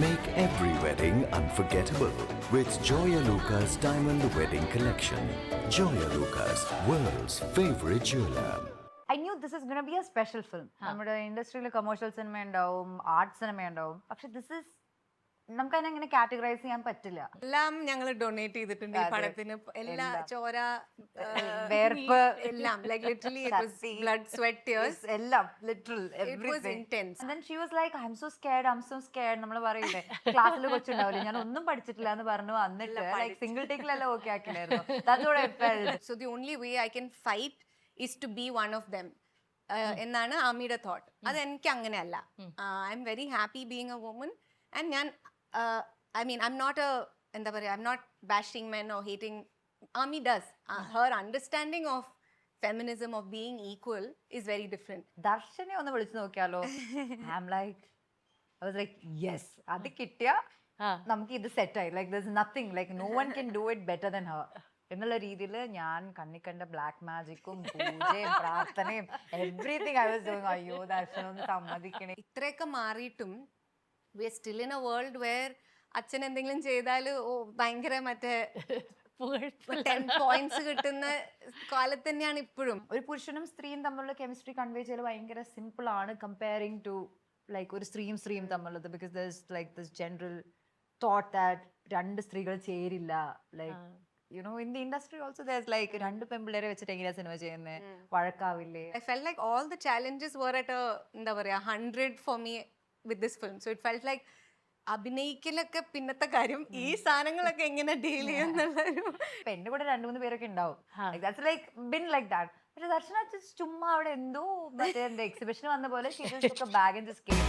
Make every wedding unforgettable with Joya Lucas Diamond Wedding Collection. Joya Lucas, world's favorite jeweler. I knew this is going to be a special film. നമ്മുടെ ഇൻഡസ്ട്രിയിൽ commercial cinema ഉണ്ടാവും, art cinema ഉണ്ടാവും. പക്ഷെ this is നമുക്ക് അതിനെ categorise ചെയ്യാൻ പറ്റില്ല. എല്ലാം ഞങ്ങൾ ഡൊണേറ്റ് ചെയ്തിട്ടുണ്ട് ഈ പടത്തിന്. എല്ലാ ചോര, വേർപ്പ് എല്ലാം, like literally it was blood, sweat, tears, എല്ലാം literal everything. And then she was like, I'm so scared നമ്മൾ പറയില്ലേ ക്ലാസ്സിൽ കൊച്ചുണ്ടാവില്ലേ, ഞാൻ ഒന്നും പഠിച്ചിട്ടില്ല എന്ന് പറഞ്ഞു വന്നിട്ട് ലൈക് സിംഗിൾ ടേക്കിലെല്ലാം ഓക്കെ ആക്കില്ലായിരുന്നു. That's what I felt. So the only way I can fight is to be one of them എന്നാണ് ആമിയുടെ തോട്ട്. അത് എനിക്ക് അങ്ങനെയല്ല. I'm very happy being a woman. And ഞാൻ I mean, I'm not I'm not bashing men or hating. Ami does. Her understanding of feminism, of being equal, is very different. ദർശനെ ഒന്ന് വിളിച്ചു നോക്കിയാലോ? I'm like, I was like, yes, അത് കിട്ടിയ നമുക്ക് ഇത് സെറ്റായി. Like there's nothing, like no one can do it better than her എന്നുള്ള രീതിയിൽ ഞാൻ കണ്ണിക്കണ്ട ബ്ലാക്ക് മാജിക്കും പൂജയും പ്രാർത്ഥനയും എവ്രിതിങ് ഐ വാസ് ഡൂയിങ്. അയ്യോ ദർശന ഒന്ന് സമ്മതിക്കണേ. ഇത്രയൊക്കെ മാറിയിട്ടും we are still in a world where അച്ഛൻ എന്തെങ്കിലും ചെയ്താൽ ഭയങ്കര മറ്റേ 10 points കിട്ടുന്ന കാലത്ത് തന്നെയാണ് ഇപ്പോഴും. ഒരു പുരുഷനും സ്ത്രീയും തമ്മിലുള്ള കെമിസ്ട്രി കൺവേ ചെയ്യൽ ഭയങ്കര സിമ്പിൾ ആണ് കമ്പയറിംഗ് ടു ലൈക്ക് ഒരു സ്ത്രീയും തമ്മിലുള്ളത്. Because there's like this general thought that രണ്ട് സ്ത്രീകൾ ചേരില്ല. Like you know, in the industry also there's like രണ്ട് പെൺപിള്ളേരെ വെച്ചിട്ട് എങ്ങനെയാ സിനിമ ചെയ്യുന്നത്, വഴക്കാവില്ലേ? I felt like all the challenges were at a 100 for me with this film. So it felt like അഭിനയിക്കലൊക്കെ പിന്നത്തെ കാര്യം, ഈ സാധനങ്ങളൊക്കെ എങ്ങനെ ഡീൽ ചെയ്യുന്നുള്ളൊരു. എന്റെ കൂടെ 2-3 പേരൊക്കെ ഉണ്ടാവും. That's like been like that. പക്ഷെ ദർശന ചുമ്മാ അവിടെ എന്തോ മറ്റേ എക്സിബിഷൻ വന്ന പോലെ she just took a bag and just came.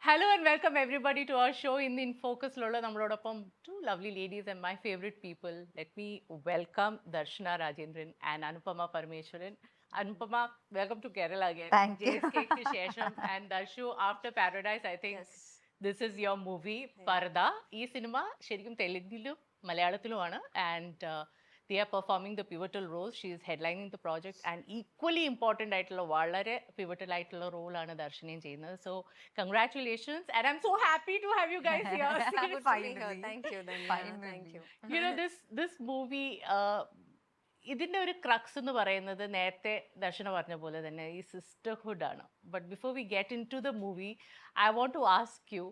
Hello and welcome everybody to our show. In the In Focus Lola nammalodappam two lovely ladies and my favorite people. Let me welcome Darshana Rajendran and Anupama Parameswaran. Anupama, welcome to Kerala again. Thank you. JSK Shesham and Darshu, after Paradise, I think this is your movie, Paradha. Ee cinema ശരിക്കും തെലുങ്കിലും മലയാളത്തിലുമാണ് and they are performing the pivotal roles. She is headlining the project and equally important ആയിട്ടുള്ള വളരെ pivotal ആയിട്ടുള്ള role ആണ് ദർശനയും ചെയ്യുന്നത്. So congratulations and I'm so happy to have you guys here. Thank you. Thank you. You know, this movie ഇതിൻ്റെ ഒരു crux എന്ന് പറയുന്നത് നേരത്തെ ദർശന പറഞ്ഞ പോലെ തന്നെ ഈ സിസ്റ്റർഹുഡ് ആണ്. But before we get in to the movie I want to ask you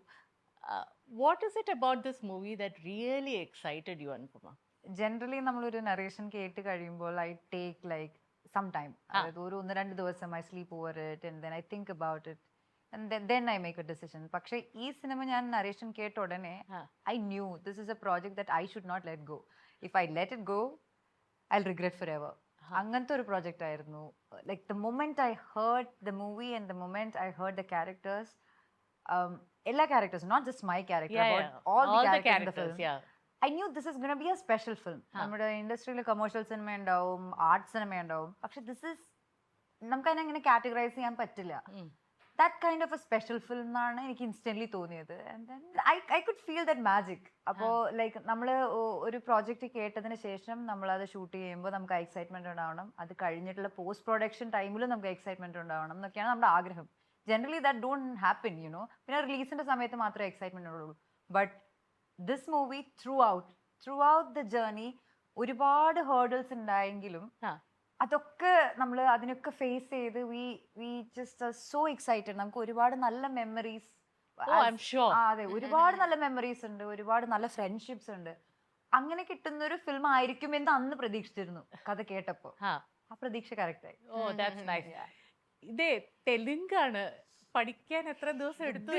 what is it about this movie that really excited you Anupama? Generally നമ്മളൊരു നറേഷൻ കേട്ട് കഴിയുമ്പോൾ I take like some time, അതായത് ഒരു 1-2 ദിവസം I sleep over it and then I think about it and then I make a decision. പക്ഷേ ഈ സിനിമ ഞാൻ നറേഷൻ കേട്ട ഉടനെ I knew this is A project that I should not let go. If I let it go I will regret for ever. അങ്ങനത്തെ ഒരു project ആയിരുന്നു. Like the moment I heard the movie and the moment I heard the characters, എല്ലാ ക്യാരക്ടേഴ്സും, not just my character, all the characters in the film. I knew this is going to be a special film. നമ്മുടെ ഇൻഡസ്ട്രിയിൽ commercial cinema ഉണ്ടാവും, art cinema ഉണ്ടാവും, പക്ഷെ this is നമുക്ക് അതിനെ categorise ചെയ്യാൻ പറ്റില്ല. That kind of A special film എന്നാണ് എനിക്ക് ഇൻസ്റ്റന്റ്ലി തോന്നിയത്. And then I could feel that magic. അപ്പോൾ ലൈക്ക് നമ്മൾ ഒരു പ്രോജക്റ്റ് കേട്ടതിന് ശേഷം നമ്മളത് ഷൂട്ട് ചെയ്യുമ്പോൾ നമുക്ക് എക്സൈറ്റ്മെന്റ് ഉണ്ടാവണം, അത് കഴിഞ്ഞിട്ടുള്ള പോസ്റ്റ് പ്രൊഡക്ഷൻ ടൈമിലും നമുക്ക് എക്സൈറ്റ്മെന്റ് ഉണ്ടാവണം എന്നൊക്കെയാണ് നമ്മുടെ ആഗ്രഹം. Generally that don't happen, you know. പിന്നെ റിലീസിന്റെ സമയത്ത് മാത്രമേ എക്സൈറ്റ്മെന്റ് ഉള്ളൂ. But this movie through out the journey ഒരുപാട് ഹേർഡിൽസ് ഉണ്ടായെങ്കിലും അതൊക്കെ നമ്മൾ അതിനൊക്കെ ഫേസ് ചെയ്ത് വി ജസ്റ്റ് സോ എക്സൈറ്റഡ്. നമുക്ക് ഒരുപാട് നല്ല മെമ്മറീസ്, അതെ, ഒരുപാട് നല്ല മെമ്മറീസ് ഉണ്ട്, ഒരുപാട് നല്ല ഫ്രണ്ട്ഷിപ്സ് ഉണ്ട്. അങ്ങനെ കിട്ടുന്ന ഒരു ഫിലിം ആയിരിക്കുമെന്ന് അന്ന് പ്രതീക്ഷിച്ചിരുന്നു കഥ കേട്ടപ്പോ. ആ പ്രതീക്ഷ കറക്റ്റായി. Oh that's nice. ഇതേ തെലുങ്കാണ്, പഠിക്കാൻ എത്ര ദിവസം എടുത്തു?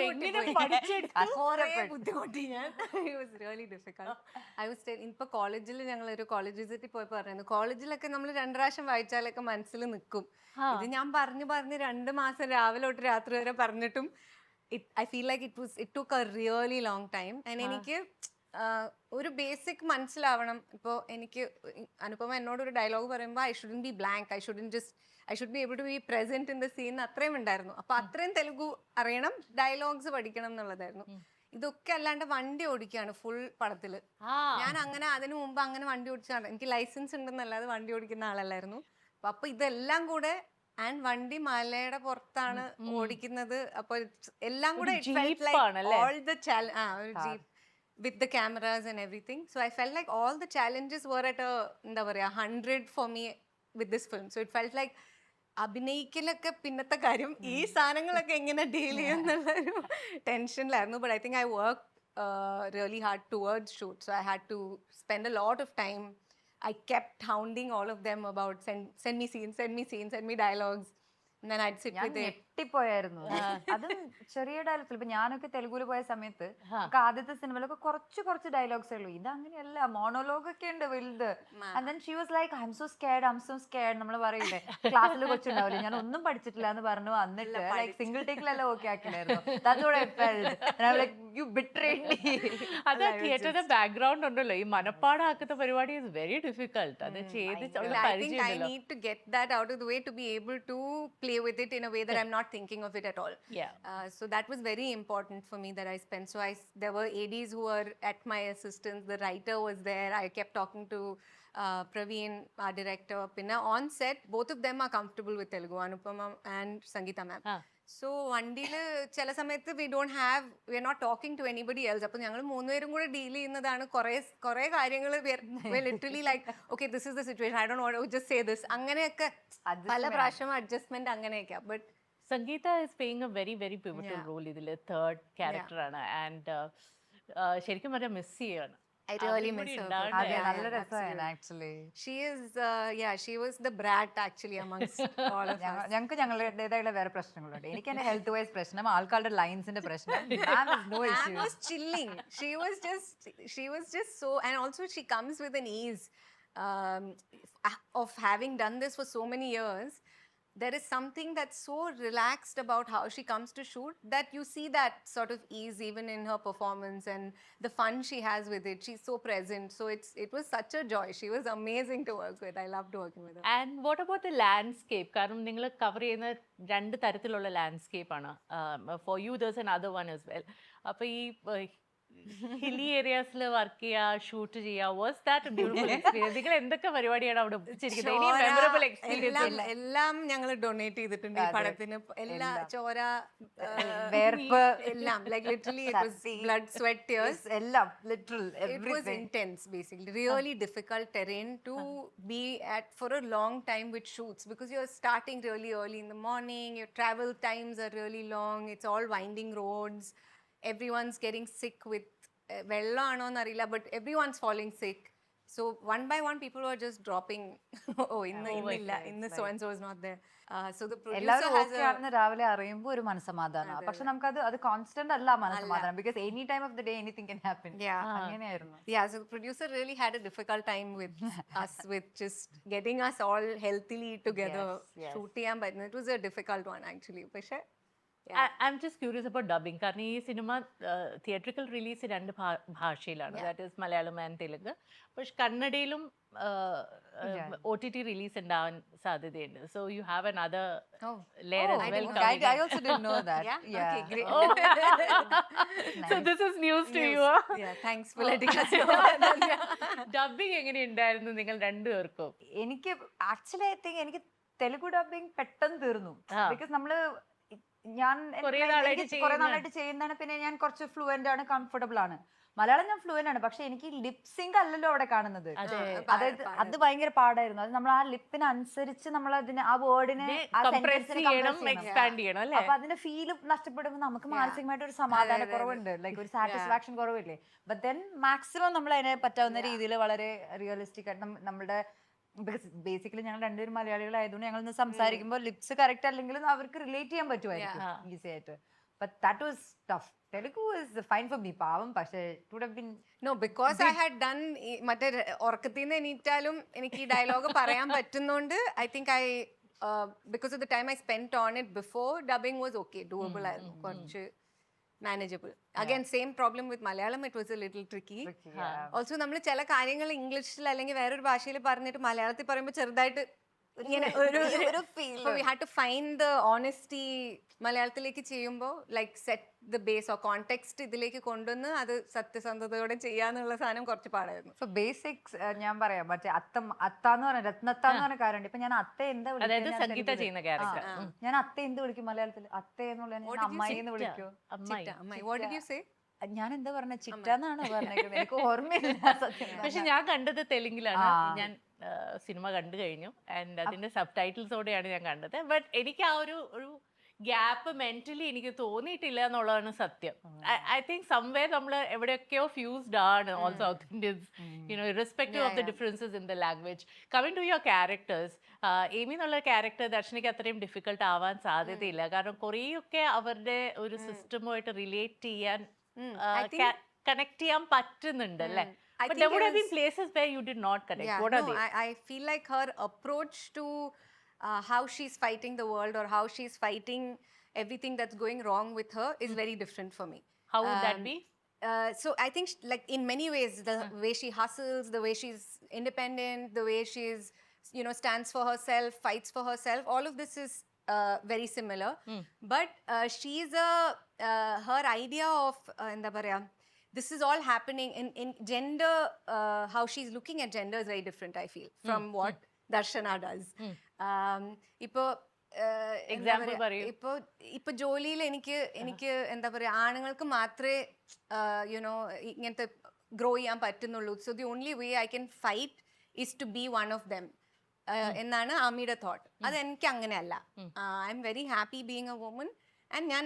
ബുദ്ധിമുട്ടി ഞാൻ. It was really difficult. I was ഇപ്പൊ കോളേജിൽ ഞങ്ങളൊരു കോളേജ് വിസിറ്റിൽ പോയി പറയുന്നു, കോളേജിലൊക്കെ നമ്മൾ 2 പ്രാവശ്യം വായിച്ചാലൊക്കെ മനസ്സിൽ നിൽക്കും. ഇത് ഞാൻ പറഞ്ഞ് 2 മാസം രാവിലെ തൊട്ട് രാത്രി വരെ പറഞ്ഞിട്ടും I feel like it took A really long time. And എനിക്ക് ഒരു ബേസിക് മനസ്സിലാവണം. ഇപ്പോൾ എനിക്ക് അനുപമ എന്നോടൊരു ഡയലോഗ് പറയുമ്പോൾ I shouldn't be blank, I should be able to be present in the scene, അത്രയും ഉണ്ടായിരുന്നു. അപ്പോൾ അത്രയും തെലുഗു അറിയണം, ഡയലോഗ്സ് പഠിക്കണം എന്നുള്ളതായിരുന്നു. ഇതൊക്കെ അല്ലാണ്ട് വണ്ടി ഓടിക്കുകയാണ് ഫുൾ പടത്തില്. ഞാൻ അങ്ങനെ അതിനു മുമ്പ് അങ്ങനെ വണ്ടി ഓടിച്ചാണ്, എനിക്ക് ലൈസൻസ് ഉണ്ടെന്നല്ലാതെ വണ്ടി ഓടിക്കുന്ന ആളല്ലായിരുന്നു. അപ്പൊ ഇതെല്ലാം കൂടെ ആൻഡ് വണ്ടി മലയുടെ പുറത്താണ് ഓടിക്കുന്നത്. അപ്പൊ എല്ലാം കൂടെ all the ഒരു jeep with the cameras and everything. So I felt like all the challenges were at a 100 for me with this film. So it felt like അഭിനയിക്കലൊക്കെ പിന്നത്തെ കാര്യം, ഈ സാധനങ്ങളൊക്കെ എങ്ങനെ ഡീൽ ചെയ്യുന്നുള്ളൊരു ടെൻഷനിലായിരുന്നു. But I think I work really hard towards shoot. So I had to spend a lot of time. I kept hounding all of them about send me scenes, send me dialogues. And then I'd sit with it. ഞെട്ടിപ്പോയായിരുന്നു. അതും ചെറിയ dialogues. ഇപ്പൊ ഞാനൊക്കെ തെലുഗുല് പോയ സമയത്ത് ആദ്യത്തെ സിനിമയിലൊക്കെ കുറച്ച് ഡയലോഗ്സേ ഉള്ളൂ. ഇത് അങ്ങനെയല്ല, മോണോലോഗ് ഒക്കെ ഉണ്ട് വലുത്. And then she was like, I'm so scared. നമ്മൾ പറയില്ലേ ക്ലാസ്സിൽ കൊച്ചുണ്ടാവില്ലേ, ഞാൻ ഒന്നും പഠിച്ചിട്ടില്ല എന്ന് പറഞ്ഞു വന്നിട്ട് ലൈക് സിംഗിൾ ടേക്കിലെല്ലാം ഓക്കെ ആക്കില്ലായിരുന്നു. That's what I felt. And I'm like, you betrayed me. അത് തിയേറ്ററിന്റെ ബാക്ക്ഗ്രൗണ്ട് ഉണ്ടല്ലോ, ഈ മനപ്പാടാക്കുന്ന പരിപാടി is very difficult. അത് ചെയ്തിട്ടുള്ള I think I need to get that out of the way to be able to play with it in a way that I'm not thinking of it at all. So that was very important for me that I spent. So there were ADs who were at my assistance. The writer was there. I kept talking to Praveen, our director. Pinna on set, both of them are comfortable with Telugu, Anupama and Sangeetha ma'am. So വണ്ടിയില് ചില സമയത്ത് we are not talking to anybody else. അപ്പോൾ ഞങ്ങൾ മൂന്നുപേരും കൂടെ deal ചെയ്യുന്നതാണ് കുറെ കാര്യങ്ങൾ. Literally like okay this is the situation, I don't want just say this, അങ്ങനെയൊക്കെ പല പ്രാവശ്യം അഡ്ജസ്റ്റ്മെന്റ് അങ്ങനെയൊക്കെ. But Sangeetha is playing a very very pivotal role. ഇതിൽ തേർഡ് ക്യാരക്ടർ ആണ്. ആൻഡ് ശരിക്കും പറഞ്ഞാൽ മിസ് ചെയ്യാണ്. I really miss her. നല്ല രസമാണ് actually. She was the brat actually amongst all of us. ഞങ്ങൾക്ക് ഞങ്ങളുടേതായുള്ള വേറെ പ്രശ്നങ്ങളുണ്ട്. എനിക്ക് എന്റെ ഹെൽത്ത് വൈസ് പ്രശ്നം, ആൾക്കാരുടെ ലൈൻസിന്റെ പ്രശ്നം. Ma'am was chilling. She was just so, and also she comes with an ease of having done this for so many years. There is something that's so relaxed about how she comes to shoot that you see that sort of ease even in her performance and the fun she has with it. She's so present. So it was such a joy. She was amazing to work with. I loved working with her. And what about the landscape? കാരണം നിങ്ങൾ cover ചെയ്യുന്ന രണ്ട് തരത്തിലുള്ള landscape ആണ്. For you there's another one as well. അപ്പോൾ ഈ hilly ഏരിയാസിൽ work ചെയ്യുക, shoot ചെയ്യുക, വാസ് ദാറ്റ് ബ്യൂട്ടിഫുൾ എക്സ്പീരിയൻസ്? നിങ്ങൾ എന്തൊക്കെ പരിപാടിയാണ് അവിടെ ഒപ്പിച്ചിരിക്കുന്നത്? എല്ലാം ഞങ്ങൾ ഡൊണേറ്റ് ചെയ്തിട്ടുണ്ട് ഈ പടത്തിന്. എല്ലാ ചോര, വേർപ്പ് എല്ലാം, like literally it was blood, sweat, tears, എല്ലാം literal. It was intense basically, really difficult terrain to be at for a long time with shoots because you're starting really early in the morning, your travel times are really long, it's all winding roads, everyone's getting sick with വെള്ളമാണോ എന്നറിയില്ല, but everyone's falling sick. So one by one people were just dropping. ഇന്ന് so and so is not there. So the producer has a രാവിലെ അറിയുമ്പോൾ ഒരു മനസ്സമാധാനം. പക്ഷെ നമുക്ക് അത് constant അല്ല മനസ്സമാധാനം, because any time of the day anything can happen. അങ്ങനെയായിരുന്നു. So the producer really had a difficult time with us with just getting us all healthily together. Shoot ചെയ്യാൻ പറ്റുന്നത്. It was a difficult one actually. പക്ഷെ I'm just curious about dubbing. കാരണം ഈ cinema theatrical release രണ്ട് ഭാഷയിലാണ്, that is Malayalam and Telugu. പക്ഷെ കന്നഡയിലും OTT release ഉണ്ടാവാൻ സാധ്യതയുണ്ട്. So you have another layer as well. I also didn't know that. Okay, great. So this is news to you. Thanks for letting us know. Dubbing എങ്ങനെ ഉണ്ടായിരുന്നു നിങ്ങൾ രണ്ടുപേർക്കും? എനിക്ക് actually I think എനിക്ക് Telugu dubbing പെട്ടെന്ന് തീർന്നു. ബിക്കോസ് നമ്മള് ഞാൻ കുറെ നാളായിട്ട് ചെയ്യുന്നതാണ്. പിന്നെ ഞാൻ കുറച്ച് ഫ്ലുവന്റ് ആണ്, കംഫർട്ടബിൾ ആണ്. മലയാളം ഞാൻ ഫ്ലുവന്റ് ആണ്, പക്ഷെ എനിക്ക് ലിപ്സിംഗ് അല്ലല്ലോ അവിടെ കാണുന്നത്. അതായത് അത് ഭയങ്കര പാടായിരുന്നു. അത് നമ്മൾ ആ ലിപ്പിനനുസരിച്ച് നമ്മൾ അതിന് ആ വേർഡിനെ അപ്പൊ അതിന്റെ ഫീല് നഷ്ടപ്പെടുമ്പോൾ നമുക്ക് മാനസികമായിട്ട് ഒരു സമാധാന കുറവുണ്ട്, ലൈക്ക് ഒരു സാറ്റിസ്ഫാക്ഷൻ കുറവില്ലേ. ബട്ട് ദെൻ മാക്സിമം നമ്മൾ അതിനെ പറ്റാവുന്ന രീതിയിൽ വളരെ റിയലിസ്റ്റിക് ആയിട്ട് നമ്മുടെ ബേസിക്കലി ഞങ്ങൾ രണ്ടുപേരും മലയാളികളായതുകൊണ്ട് ഞങ്ങൾ സംസാരിക്കുമ്പോൾ ലിപ്സ് കറക്റ്റ് അല്ലെങ്കിൽ അവർക്ക് റിലേറ്റ് ചെയ്യാൻ പറ്റുമായിരിക്കും ഈസി ആയിട്ട്. But that was tough. Telugu is fine for me, പാവം. പക്ഷേ it would have been no, because I had done മറ്റേ ഉറക്കത്തിന്ന് എണീറ്റാലും എനിക്ക് ഈ ഡയലോഗ് പറയാൻ പറ്റുന്നോണ്ട് I think because of the time I spent on it before dubbing was okay, doable ആയിരുന്നു, കുറച്ച് manageable. Again, same problem with Malayalam, it was a little tricky. Also നമ്മൾ ചില കാര്യങ്ങൾ ഇംഗ്ലീഷിൽ അല്ലെങ്കിൽ വേറൊരു ഭാഷയിൽ പറഞ്ഞിട്ട് മലയാളത്തിൽ പറയുമ്പോൾ ചെറുതായിട്ട് ഇങ്ങനെ ഒരു we had to find the honesty മലയാളത്തിലേക്ക് ചെയ്യുമ്പോൾ like set the base or context ഇതിലേക്ക് കൊണ്ടുവന്ന് അത് സത്യസന്ധതയോടെ ചെയ്യാന്നുള്ള സാധനം കുറച്ച് പാടായിരുന്നു. സോ ബേസിക്സ് ഞാൻ പറയാം, മറ്റേ അത്താന്ന് പറഞ്ഞ രത്നത്താന്ന് പറഞ്ഞ കാര്യമുണ്ട്. ഇപ്പൊ ഞാൻ അത്ത എന്താ സംഗീത ചെയ്യുന്ന ക്യാരക്ടർ, ഞാൻ അത്ത എന്ത് വിളിക്കും മലയാളത്തിൽ? അത്ത എന്നുള്ള അമ്മായി എന്ന് വിളിക്കോ? What did you say? ഞാൻ എന്താ പറഞ്ഞ ചിറ്റാന്നാണോ പറഞ്ഞേക്കുന്നത്? എനിക്ക് ഓർമ്മയില്ല സത്യം. പക്ഷെ ഞാൻ കണ്ടത് തെലുങ്കിലാണ്. ഞാൻ സിനിമ കണ്ടു കഴിഞ്ഞു ആൻഡ് അതിന്റെ സബ് ടൈറ്റിൽസോടെയാണ് ഞാൻ കണ്ടത്. ബട്ട് എനിക്ക് ആ ഒരു ഗ്യാപ്പ് മെന്റലി എനിക്ക് തോന്നിയിട്ടില്ല എന്നുള്ളതാണ് സത്യം. ഐ തിങ്ക് സംവേ നമ്മൾ എവിടെയൊക്കെയോ ഫ്യൂസ്ഡ് ആണ് all South Indians, you know irrespective of the differences in the language. Coming to your characters, Amy എന്നുള്ള ക്യാരക്ടർ ദർശനയ്ക്ക് അത്രയും ഡിഫിക്കൽട്ട് ആവാൻ സാധ്യതയില്ല. കാരണം കുറേയൊക്കെ അവരുടെ ഒരു സിസ്റ്റമുമായിട്ട് റിലേറ്റ് ചെയ്യാൻ കണക്ട് ചെയ്യാൻ പറ്റുന്നുണ്ട് അല്ലേ? But there would have been places where you did not connect. Yeah, what are they? I feel like her approach to how she's fighting the world or how she's fighting everything that's going wrong with her is very different for me. How would that be? So I think like in many ways the way she hustles, the way she's independent, the way she's stands for herself, fights for herself, all of this is very similar. But she's her idea of എന്താ പറയാ, this is all happening in gender, how she's looking at gender is very different, I feel, from what Darshana does. ഇപ്പോ example പറയൂ. ഇപ്പൊ ജോലിയിൽ എനിക്ക് എന്താ പറയാ, ആണുങ്ങൾക്ക് മാത്രമേ ഇങ്ങനത്തെ ഗ്രോ ചെയ്യാൻ പറ്റുന്നുള്ളൂ. So the only way I can fight is to be one of them എന്നാണ് ആമിയുടെ തോട്ട്. അത് എനിക്ക് അങ്ങനെയല്ല. I'm very happy being a woman and ഞാൻ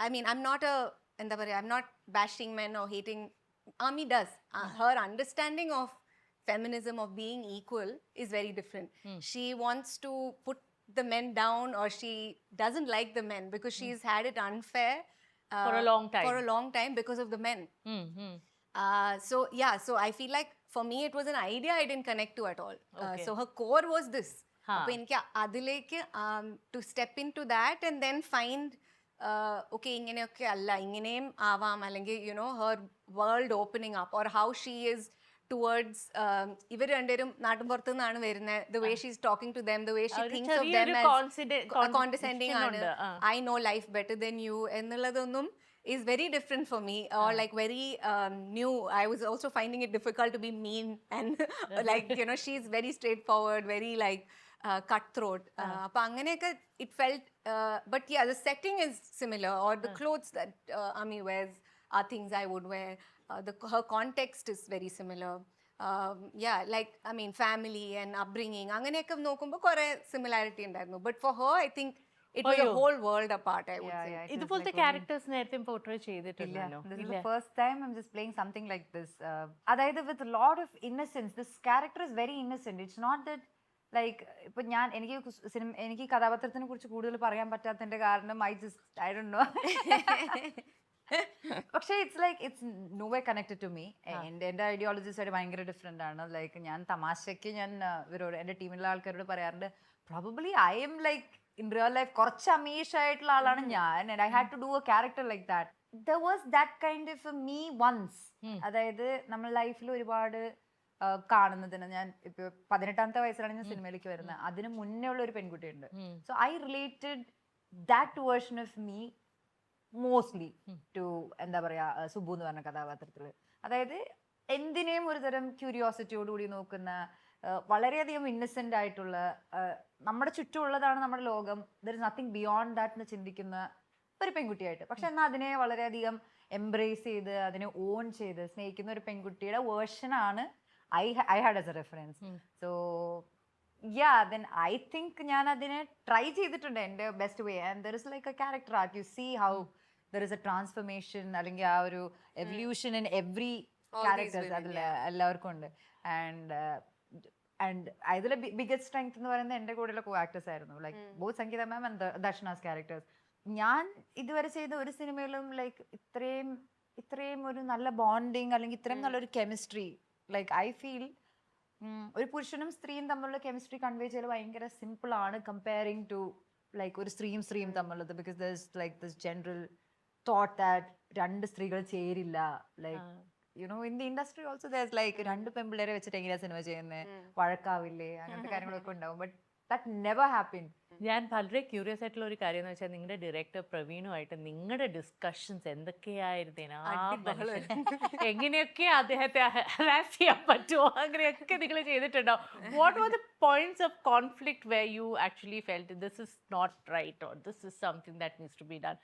I mean I'm not a എന്താ പറയാ, I'm not bashing men or hating. Ami does. Her understanding of feminism, of being equal, is very different. She wants to put the men down, or she doesn't like the men because she's had it unfair for a long time. For a long time because of the men. So I feel like for me it was an idea I didn't connect to at all. So her core was this. Appo eniki adilekku to step into that and then find okay, ഇങ്ങനെയൊക്കെ അല്ല, ഇങ്ങനെയും ആവാം, അല്ലെങ്കിൽ her world opening up, or how she is towards ഇവർ രണ്ടുപേരും നാട്ടിൻ പുറത്തു നിന്നാണ് വരുന്നത്, the way she's talking to them, the way she thinks of them as condescending ആണ്, I know life better than you എന്നുള്ളതൊന്നും is very different for me, or like very new. I was also finding it difficult to be mean and like she's very straightforward, very like cutthroat. Appo anganeyakku it felt but yeah, the setting is similar, or the clothes that Ami wears are things I would wear. Her context is very similar. Yeah, like I mean family and upbringing anganeyakku nokkumbo kore similarity undarnu, but for her I think it was a whole world apart, I would say. ഇതുപോലത്തെ characters നേരത്തെ portray ചെയ്തിട്ടില്ലല്ലോ. This is the first time I'm just playing something like this. അതായത് with a lot of innocence. This character is very innocent. It's not that like ഇപ്പൊ ഞാൻ എനിക്ക് കഥാപാത്രത്തിനെ കുറിച്ച് കൂടുതൽ പറയാൻ പറ്റാത്തതിന്റെ കാരണം I don't know. പക്ഷേ it's no way connected to me. എൻ്റെ ഐഡിയോളജീസ് ആയിട്ട് ഭയങ്കര ഡിഫറെൻ്റ് ആണ്. ലൈക്ക് ഞാൻ തമാശയ്ക്ക് ഞാൻ ഇവരോട് എൻ്റെ ടീമിലുള്ള ആൾക്കാരോട് പറയാറുണ്ട്, probably I'm like in real life കുറച്ച് അമീഷ് ആയിട്ടുള്ള ആളാണ് ഞാൻ. And I had to do a character like that. There was that kind of me once. അതായത് നമ്മൾ ലൈഫിൽ ഒരുപാട് കാണുന്നതിന്, ഞാൻ ഇപ്പൊ 18ാമത്തെ വയസ്സിലാണ് ഞാൻ സിനിമയിലേക്ക് വരുന്നത്, അതിന് മുന്നേ ഉള്ള ഒരു പെൺകുട്ടിയുണ്ട്. So I related that version of me mostly to എന്താ പറയാ സുബു എന്ന് പറഞ്ഞ കഥാപാത്രത്തില്. അതായത് എന്തിനേയും ഒരു തരം ക്യൂരിയോസിറ്റിയോടുകൂടി നോക്കുന്ന, വളരെയധികം ഇന്നസെന്റ് ആയിട്ടുള്ള, നമ്മുടെ ചുറ്റുമുള്ളതാണ് നമ്മുടെ ലോകം, there is nothing beyond that എന്ന് ചിന്തിക്കുന്ന ഒരു പെൺകുട്ടിയായിട്ട്. പക്ഷെ എന്നാൽ അതിനെ വളരെയധികം എംബ്രേസ് ചെയ്ത് അതിനെ ഓൺ ചെയ്ത് സ്നേഹിക്കുന്ന ഒരു പെൺകുട്ടിയുടെ വേർഷനാണ് I had as a reference. So yeah, then I think ഞാൻ അതിനെ ട്രൈ ചെയ്തിട്ടുണ്ട് എൻ്റെ best way. And there is like a character arc. You see how there is a transformation, അല്ലെങ്കിൽ ആ ഒരു evolution in every characters അതിൽ എല്ലാവർക്കും ഉണ്ട്. ആൻഡ് അതിലെ ബിഗസ്റ്റ് സ്ട്രെങ്ത് എന്ന് പറയുന്നത് എൻ്റെ കൂടെയുള്ള കോ ആക്ടേഴ്സ് ആയിരുന്നു, like both Sangeetha ma'am and Darshana's characters. ഞാൻ ഇതുവരെ ചെയ്ത ഒരു സിനിമയിലും ലൈക്ക് ഇത്രയും ഒരു നല്ല ബോണ്ടിങ് അല്ലെങ്കിൽ ഇത്രയും നല്ലൊരു കെമിസ്ട്രി, ലൈക്ക് ഐ ഫീൽ ഒരു പുരുഷനും സ്ത്രീയും തമ്മിലുള്ള കെമിസ്ട്രി കൺവേ ചെയ്യൽ ഭയങ്കര സിമ്പിൾ ആണ് കമ്പയറിങ് ടു ലൈക്ക് ഒരു സ്ത്രീയും തമ്മിലുള്ളത്. Because there is like this general thought that രണ്ട് സ്ത്രീകൾ ചേരില്ല, like you know, in the industry also there's like രണ്ട് പെമ്പിള്ളേരെ വെച്ചിട്ട് എങ്ങനെയാ സിനിമ ചെയ്യുന്നത്, വഴക്കാവില്ലേ, അങ്ങനത്തെ കാര്യങ്ങളൊക്കെ ഉണ്ടാവും. But that never happened. ഞാൻ വളരെ ക്യൂരിയസ് ആയിട്ടുള്ള ഒരു കാര്യം എന്ന് വെച്ചാൽ നിങ്ങളുടെ ഡയറക്ടർ പ്രവീണുമായിട്ട് നിങ്ങളുടെ ഡിസ്കഷൻസ് എന്തൊക്കെയായിരുന്നു? എങ്ങനെയൊക്കെ അദ്ദേഹത്തെ ഹരാസ് ചെയ്യാൻ പറ്റുമോ, അങ്ങനെയൊക്കെ നിങ്ങൾ ചെയ്തിട്ടുണ്ടോ? What were the points of conflict where you actually felt this is not right or this is something that needs to be done?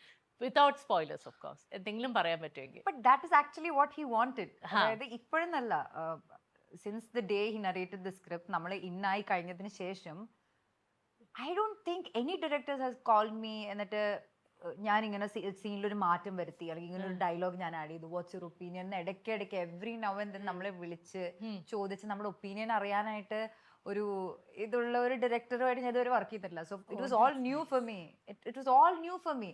Without spoilers, of course. എന്തെങ്കിലും പറയാൻ പറ്റുമെങ്കിൽ. But that is actually what he wanted. അതായത് ഇപ്പോഴെന്നല്ല, since the day he narrated the script, നമ്മൾ ഇന്നായി കഴിഞ്ഞതിന് ശേഷം I don't think any directors has called me എന്നിട്ട് ഞാൻ ഇങ്ങനെ സീനിലൊരു മാറ്റം വരുത്തി അല്ലെങ്കിൽ ഇങ്ങനെ ഒരു ഡയലോഗ് ഞാൻ ആഡ് ചെയ്തു, വാട്ട്സ് യുവർ ഒപ്പീനിയൻ, ഇടയ്ക്കിടയ്ക്ക് എവറി നൗ ആൻഡ് ദെൻ നമ്മളെ വിളിച്ച് ചോദിച്ച് നമ്മുടെ ഒപ്പീനിയൻ അറിയാനായിട്ട് ഒരു ഇതുള്ള ഒരു ഡയറക്ടറുമായിട്ട് ഞാൻ ഇതുവരെ വർക്ക് ചെയ്തിട്ടില്ല. So it was all new for me. It was all new for me.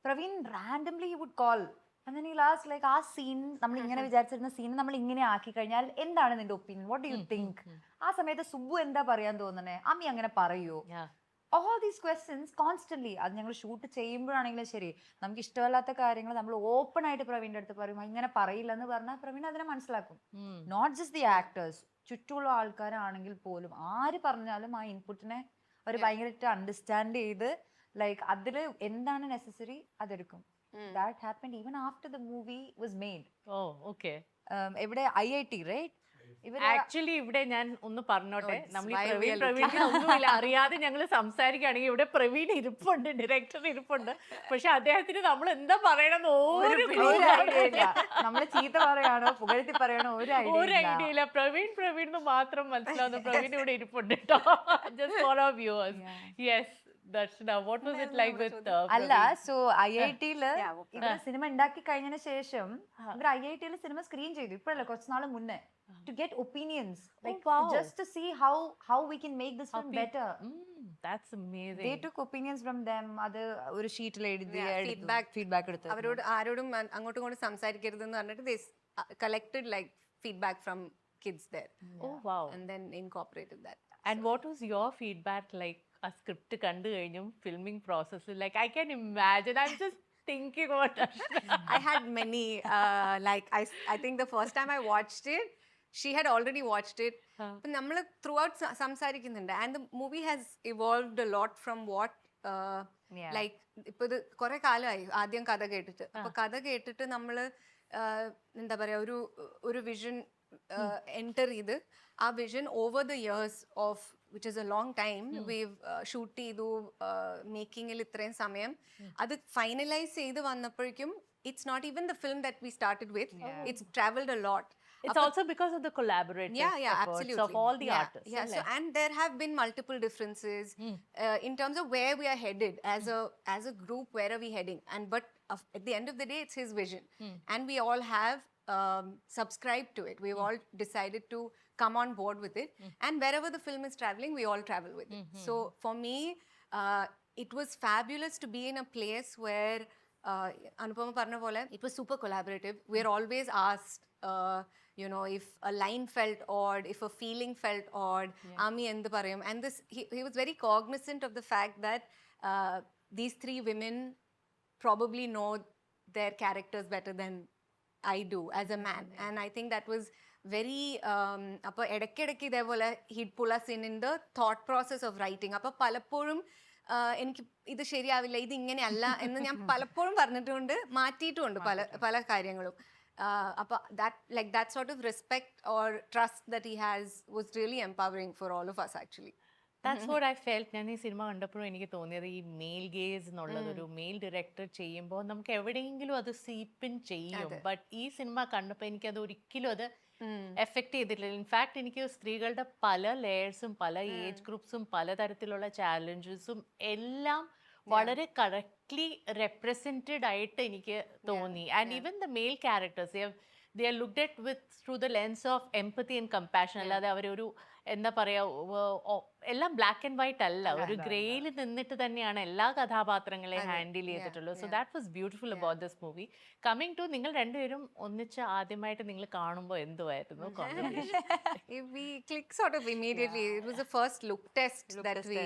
Praveen randomly he would call and then he'll ask like, ആ സീൻ നമ്മൾ ഇങ്ങനെ വിചാരിച്ചിരുന്ന സീൻ നമ്മൾ ഇങ്ങനെ ആക്കി കഴിഞ്ഞാൽ എന്താണ് നിന്റെ opinion, what do you think? ആ സമയത്ത് സുബു എന്താ പറയാൻ തോന്നണേ, അമ്മി അങ്ങനെ പറയോ? all these questions constantly. അത് ഞങ്ങൾ ഷൂട്ട് ചെയ്യുമ്പോഴാണെങ്കിലും ശരി, നമുക്ക് ഇഷ്ടമല്ലാത്ത കാര്യങ്ങൾ നമ്മൾ ഓപ്പൺ ആയിട്ട് പ്രവീണിന്റെ അടുത്ത് പറയും. ഇങ്ങനെ പറയില്ല എന്ന് പറഞ്ഞാൽ പ്രവീൺ അതിനെ മനസ്സിലാക്കും. നോട്ട് ജസ്റ്റ് ദി ആക്ടേഴ്സ്, ചുറ്റുമുള്ള ആൾക്കാരാണെങ്കിൽ പോലും ആര് പറഞ്ഞാലും ആ ഇൻപുട്ടിനെ അവർ ഭയങ്കരമായിട്ട് അണ്ടർസ്റ്റാൻഡ് ചെയ്ത് ലൈക്ക് അതില് എന്താണ് necessary അതെടുക്കും. That happened even after the movie was made. Oh, okay. എവിടെ IIT, right? ആക്ച്വലി ഇവിടെ ഞാൻ ഒന്ന് പറഞ്ഞോട്ടെ, നമ്മൾ ഈ പ്രവീണിനെ ഒന്നുമില്ല അറിയാതെ ഞങ്ങൾ സംസാരിക്കുകയാണെങ്കിൽ ഇവിടെ പ്രവീൺ ഇരിപ്പുണ്ട്, ഡയറക്ടർ ഇരിപ്പുണ്ട്, പക്ഷെ അദ്ദേഹത്തിന് നമ്മൾ എന്താ പറയണമെന്ന് നമ്മൾ ചീത്ത പറയാണോ പുകഴ്ത്തി പറയാണോ ഒരു ഐഡിയ ഇല്ല. പ്രവീൺ എന്ന് മാത്രം മനസ്സിലാവുന്ന പ്രവീൺ ഇവിടെ ഇരിപ്പുണ്ട് കേട്ടോ. Just for our viewers. Yes. Darshana, what was it like with അല്ല, സോ IIT-ല് ഇവര് സിനിമ ഉണ്ടാക്കി കഴിഞ്ഞതിന് ശേഷം ഇവർ IIT-ല് സിനിമ സ്ക്രീൻ ചെയ്തു ഇപ്പോഴല്ല, കുറച്ചുനാൾ മുന്നേ, to get opinions, like just to see how we can make this film better. That's amazing. They took opinions from them. അത് ഒരു ഷീറ്റിൽ എഴുതി ഫീഡ്ബാക്ക് എടുത്തു. അവരോട് ആരോടും അങ്ങോട്ടും ഇങ്ങോട്ടും സംസാരിക്കരുത് എന്ന് പറഞ്ഞിട്ട് they collected like feedback from kids there. Oh wow. And then incorporated that. And what was your feedback like? A script കണ്ടു കഴിഞ്ഞും filming process, like I can imagine, I'm just thinking about Darshana. I had many like I think the first time I watched it, she had already watched it. But നമ്മൾ throughout സംസാരിക്കുന്നുണ്ട്, and the movie has evolved a lot from what like ഇപ്പൊ ഇത് കുറെ കാലമായി ആദ്യം കഥ കേട്ടിട്ട്. അപ്പൊ കഥ കേട്ടിട്ട് നമ്മള് എന്താ പറയാ ഒരു വിഷൻ എൻറ്റർ ചെയ്ത് ആ vision over the years of which is a long time, we've shoot ചെയ്തു, മേക്കിങ്ങിൽ ഇത്രയും സമയം അത് ഫൈനലൈസ് ചെയ്ത് വന്നപ്പോഴേക്കും it's not even the film that we started with. It's traveled a lot. It's also because of the collaborative efforts absolutely. of all the artists. Yeah, so and there have been multiple differences in terms of where we are headed as a group. Where are we heading? And but at the end of the day, it's his vision, and we all have subscribed to it. We've all decided to come on board with it, and wherever the film is traveling, we all travel with it. So for me, it was fabulous to be in a place where Anupama പറഞ്ഞ പോലെ it was super collaborative. We're always asked you know, if a line felt odd, if a feeling felt odd, Ami endu parayum. And this he was very cognizant of the fact that these three women probably know their characters better than I do as a man. And I think that was very appo edakkedakku idevole he'd pull us in the thought process of writing. Appo palapporum എനിക്ക് ഇത് ശരിയാവില്ല, ഇത് ഇങ്ങനെയല്ല എന്ന് ഞാൻ പലപ്പോഴും പറഞ്ഞിട്ടുണ്ട്, മാറ്റിയിട്ടുമുണ്ട് പല കാര്യങ്ങളും. അപ്പോൾ that sort of respect or trust that he has was really empowering for all of us actually. That's what I felt. ഞാൻ ഈ സിനിമ കണ്ടപ്പോഴും എനിക്ക് തോന്നിയത് ഈ മെയിൽ ഗേസ് എന്നുള്ളത് ഒരു മെയിൽ ഡയറക്ടർ ചെയ്യുമ്പോൾ നമുക്ക് എവിടെയെങ്കിലും അത് സീപ്പിൻ ചെയ്യും. ബട്ട് ഈ സിനിമ കണ്ടപ്പോൾ എനിക്കത് ഒരിക്കലും അത് എഫക്റ്റ് ചെയ്തിട്ടില്ല. ഇൻഫാക്ട് എനിക്ക് സ്ത്രീകളുടെ പല ലെയേഴ്സും പല ഏജ് ഗ്രൂപ്പ്സും പലതരത്തിലുള്ള ചാലഞ്ചസും എല്ലാം വളരെ കറക്റ്റ്ലി റെപ്രസെൻറ്റഡ് ആയിട്ട് എനിക്ക് തോന്നി. And even the male characters they are looked at with through the lens of empathy and compassion. അല്ലാതെ അവരൊരു എന്താ പറയുക എല്ലാം ബ്ലാക്ക് ആൻഡ് വൈറ്റ് അല്ല, ഒരു ഗ്രേയിൽ നിന്നിട്ട് തന്നെയാണ് എല്ലാ കഥാപാത്രങ്ങളെയും ഹാൻഡിൽ ചെയ്തിട്ടുള്ളത്. So that was beautiful about this movie. Coming to നിങ്ങൾ രണ്ടുപേരും ഒന്നിച്ച് ആദ്യമായിട്ട് നിങ്ങൾ കാണുമ്പോൾ എന്തുവായിരുന്നു conversation? We clicked sort of immediately. It was the first look test that we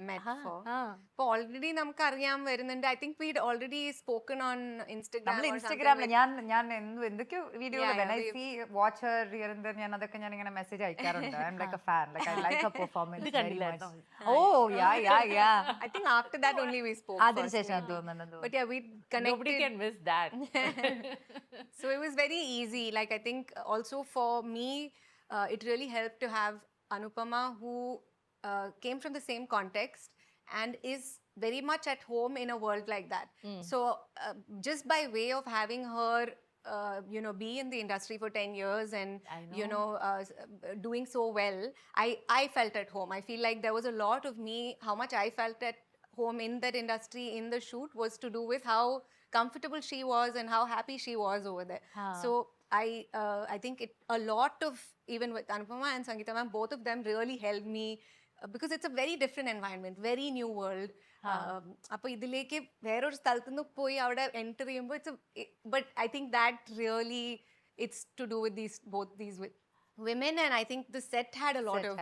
met for. അപ്പോൾ ഓൾറെഡി നമുക്ക് അറിയാൻ വരുന്നുണ്ട്. I think we'd already spoken on Instagram. നമ്മൾ ഇൻസ്റ്റാഗ്രാമിൽ ഞാൻ എന്തൊക്കെയോ video watch her here and then ഞാൻ അതൊക്കെ ഞാൻ ഇങ്ങനെ മെസ്സേജ് അയക്കാറുണ്ട്. I am like a fan, like I like her performance very much. Oh yeah I think after that only we spoke. അതിനുശേഷം തോന്നുന്നു. But yeah, we connected. Nobody can miss that. So it was very easy. Like I think also for me, it really helped to have Anupama, who came from the same context and is very much at home in a world like that. So just by way of having her be in the industry for 10 years and doing so well, I felt at home. I feel like there was a lot of me, how much I felt at home in that industry, in the shoot, was to do with how comfortable she was and how happy she was over there. So I think a lot of, even with Anupama and Sangeetha ma'am, both of them really helped me because it's a very different environment, very new world. അപ്പോൾ ഇതിലേക്ക് വേറൊരു സ്ഥലത്ത് നിന്ന് പോയി അവിടെ enter ചെയ്യുമ്പോൾ but I think that really it's to do with both these women, and I think the set had a lot of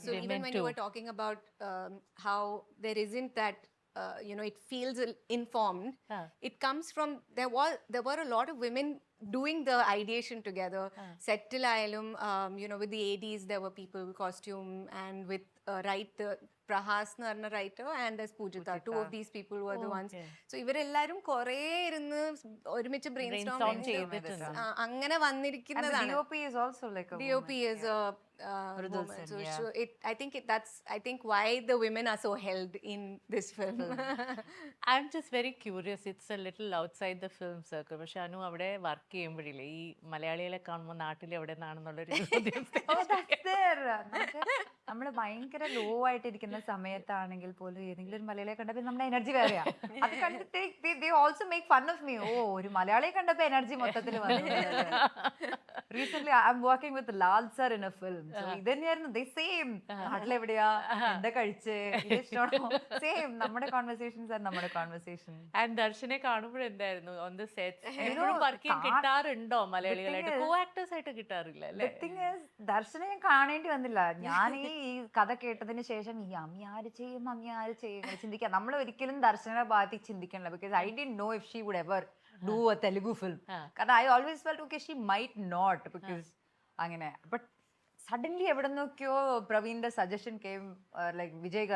so even when you were talking about how there isn't that it feels informed, it comes from there were a lot of women doing the ideation together. Settle ayalum, with the ADs there were people, costume, and with Prahaas narna writer, and there's Poojitha. Two of these people were the ones. So ഇവരെല്ലാരും കുറേ ഇരുന്ന് ഒരുമിച്ച് brainstorm ചെയ്തിട്ടുണ്ട്. അങ്ങനെ വന്നിരിക്കുന്നതാണ്. DOP is also like a DOP is a woman. So I think why the women are so held in this film. I'm just very curious. It's a little outside the film circle. പക്ഷെ അനു അവിടെ work ചെയ്യുമ്പോഴില്ലേ ഈ മലയാളികളെ കാണുമ്പോൾ നാട്ടിൽ എവിടെ നിന്നാണെന്നുള്ളൊരു നമ്മൾ ഭയങ്കര law ആയിട്ടിരിക്കുന്ന സമയത്താണെങ്കിൽ പോലും ഏതെങ്കിലും ഒരു മലയാളിയെ കണ്ടപ്പോൾ നമ്മുടെ എനർജി വേറെയാ. അത് കണ്ടിട്ട് they also make fun of me. ഒരു മലയാളിയെ കണ്ടപ്പോൾ എനർജി മൊത്തത്തിൽ വന്നു. Recently I'm working with Lal sir in a film. So ഇതന്നെയായിരുന്നു they same. നാട്ടിലെവിടെയാ, എന്താ കഴിച്ച്, ഇത് ഇഷ്ടമാണോ, സെയിം നമ്മുടെ കോൺവെർസേഷൻസ് ആണ് നമ്മുടെ കോൺവെർസേഷൻ. ആൻഡ് ദർശനെ കാണുമ്പോൾ എന്തായിരുന്നു ഓൺ ദി സെറ്റ്സ് എപ്പോഴും വർക്കിംഗ് കിട്ടാറുണ്ടോ മലയാളികളായിട്ട്? കോ ആക്ടേഴ്സ് ആയിട്ട് കിട്ടാറില്ല അല്ലേ? ദർശനെ ഞാൻ കാണേണ്ടി വന്നില്ല. ഞാൻ ഈ കഥ കേട്ടതിന് ശേഷം ഈ അമ്മ ആര് ചെയ്യും ചിന്തിക്കാം. നമ്മൾ ഒരിക്കലും ദർശന ഭാഗത്ത് ചിന്തിക്കണില്ല. Because I didn't know if she would ever do a Telugu film. കാരണം I always felt okay she might not, because അങ്ങനെ. ബട്ട് സഡൻലി എവിടെ നോക്കിയോ പ്രവീണിന്റെ suggestion came, like Vijay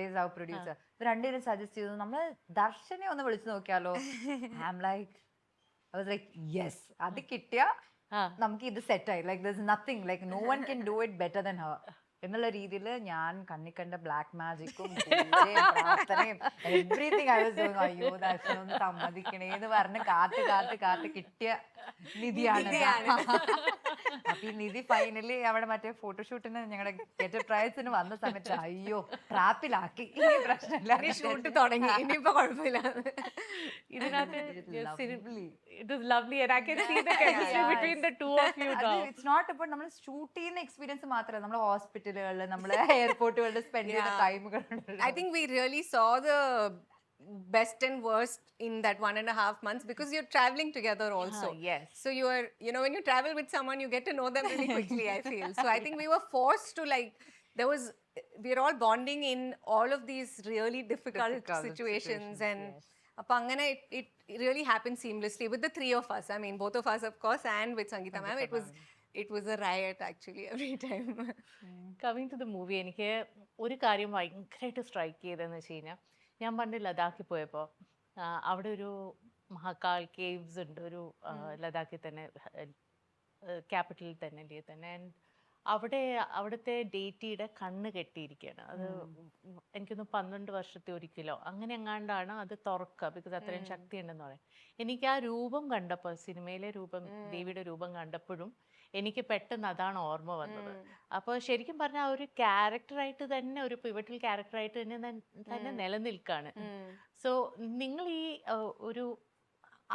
is our producer. രണ്ടുപേരും സജസ്റ്റ് ചെയ്തു നമ്മൾ ദർശനെ ഒന്ന് വിളിച്ചു നോക്കിയാലോ. I am like I was like yes, അത് കിട്ടിയ നമുക്ക് ഇത് സെറ്റായി. Like there's nothing, like no one can do it better than her എന്നുള്ള രീതിയിൽ ഞാൻ കണ്ണിക്കണ്ട ബ്ലാക്ക് മാജിക്കും പ്രാർത്ഥനയും എവ്രിതിങ് ഐ വാസ് ഡൂയിങ്. അയ്യോ ദർശന ഒന്ന് സമ്മതിക്കണേ എന്ന് പറഞ്ഞ് കാത്ത് കിട്ടിയ നിധിയാണ്. അപ്പൊ ഈ നിധി ഫൈനലി അവിടെ മറ്റേ ഫോട്ടോഷൂട്ടിന് ഞങ്ങളുടെ ഗെറ്റപ്പ് ട്രയൽസിന് വന്ന സമയത്ത് അയ്യോ ട്രാപ്പിലാക്കി. ഈ പ്രശ്നമില്ല, ഷൂട്ട് തുടങ്ങി, ഇനിയിപ്പോ കുഴപ്പമില്ല. ഇതിനകത്ത് it is lovely and I can see the chemistry between the two of you now. It's not about നമ്മൾ ഷൂട്ട് ചെയ്യുന്ന എക്സ്പീരിയൻസ് മാത്രമല്ല, നമ്മൾ ഹോസ്പിറ്റലുകളിൽ നമ്മളെ എയർപോർട്ടുകളിൽ സ്പെൻഡ് ചെയ്യുന്ന ടൈമുകളുണ്ട്. I think we really saw the best and worst in that 1.5 months because you're traveling together also. Yes. So you are, when you travel with someone, you get to know them really quickly, I feel. So I think we were forced to we're all bonding in all of these really difficult situations. And apangana it really happened seamlessly with the three of us. I mean, both of us, of course, and with Sangeetha ma'am. It was a riot actually every time. Coming to the movie, എനിക്ക് ഒരു കാര്യം ഭയങ്കരമായിട്ട് strike ചെയ്തതെന്ന് വെച്ച് കഴിഞ്ഞാൽ, ഞാൻ പണ്ട് ലഡാക്കിൽ പോയപ്പോൾ അവിടെ ഒരു മഹാകാൽ കേവ്സ് ഉണ്ട്, ഒരു ലഡാക്കിൽ തന്നെ, ക്യാപിറ്റലിൽ തന്നെ, ഇന്ത്യയിൽ തന്നെ. ആൻഡ് അവിടുത്തെ ഡേറ്റിയുടെ കണ്ണ് കെട്ടിയിരിക്കുകയാണ്. അത് എനിക്കൊന്ന് 12 വർഷത്തെ ഒരിക്കലോ അങ്ങനെ എങ്ങാണ്ടാണ് അത് തുറക്കുക, ബിക്കോസ് അത്രയും ശക്തി ഉണ്ടെന്ന് പറയാം. എനിക്ക് ആ രൂപം കണ്ടപ്പോൾ, സിനിമയിലെ രൂപം, ദേവിയുടെ രൂപം കണ്ടപ്പോഴും എനിക്ക് പെട്ടെന്ന് അതാണ് ഓർമ്മ വന്നത്. അപ്പോൾ ശരിക്കും പറഞ്ഞാൽ ആ ഒരു ക്യാരക്ടറായിട്ട് തന്നെ, ഒരു പിവറ്റൽ ക്യാരക്ടറായിട്ട് തന്നെ നിലനിൽക്കുകയാണ്. സോ നിങ്ങൾ ഈ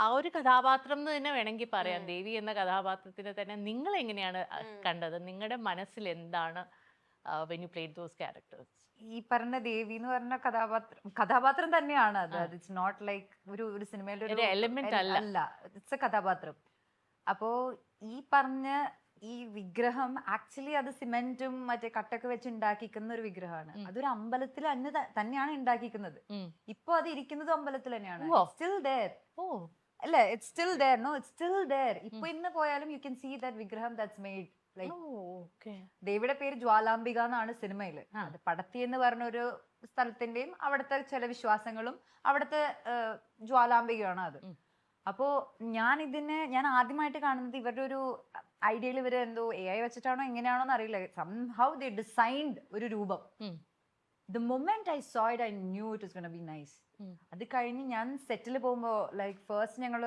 ആ ഒരു കഥാപാത്രം എന്ന് തന്നെ വേണമെങ്കിൽ പറയാം, ദേവി എന്ന കഥാപാത്രത്തിനെ തന്നെ നിങ്ങൾ എങ്ങനെയാണ് കണ്ടത്? നിങ്ങളുടെ മനസ്സിൽ എന്താണ് when you played those characters? ഈ പറഞ്ഞ ദേവി എന്ന് പറഞ്ഞ കഥാപാത്രം തന്നെയാണ് അത്. ഇറ്റ്സ് നോട്ട് ലൈക്ക് ഒരു സിനിമയിലെ ഒരു എലമെന്റ് അല്ല, ഇറ്റ്സ് എ കഥാപാത്രം. അപ്പോ ഈ പറഞ്ഞ ഈ വിഗ്രഹം ആക്ച്വലി അത് സിമെന്റും മറ്റേ കട്ടൊക്കെ വെച്ച് ഉണ്ടാക്കിക്കുന്ന ഒരു വിഗ്രഹമാണ്. അതൊരു അമ്പലത്തിൽ തന്നെയാണ് ഉണ്ടാക്കിക്കുന്നത്. ഇപ്പൊ അത് ഇരിക്കുന്നത് അമ്പലത്തിൽ തന്നെയാണ്. Still there. അല്ല, it's still there. No, it's still there. ഇപ്പൊ ഇന്ന് പോയാലും യു കെൻ സീ ദാറ്റ് വിഗ്രഹം ദാറ്റ്സ് മെയ്ഡ്. ദേവിയുടെ പേര് ജ്വാലാംബിക എന്നാണ് സിനിമയില്. അത് പടത്തി എന്ന് പറഞ്ഞ ഒരു സ്ഥലത്തിന്റെയും അവിടുത്തെ ചില വിശ്വാസങ്ങളും അവിടുത്തെ ജ്വാലാംബികയാണ് അത്. അപ്പോ ഞാൻ ആദ്യമായിട്ട് കാണുന്നത് ഇവരുടെ ഒരു ഐഡിയയിൽ ഇവര് എന്തോ AI വെച്ചിട്ടാണോ എങ്ങനെയാണോ എന്ന് അറിയില്ല, somehow they designed ഒരു രൂപം. The moment I saw it, I knew it was gonna be nice. അത് കഴിഞ്ഞ് ഞാൻ സെറ്റിൽ പോകുമ്പോൾ ലൈക്ക് ഫസ്റ്റ് ഞങ്ങൾ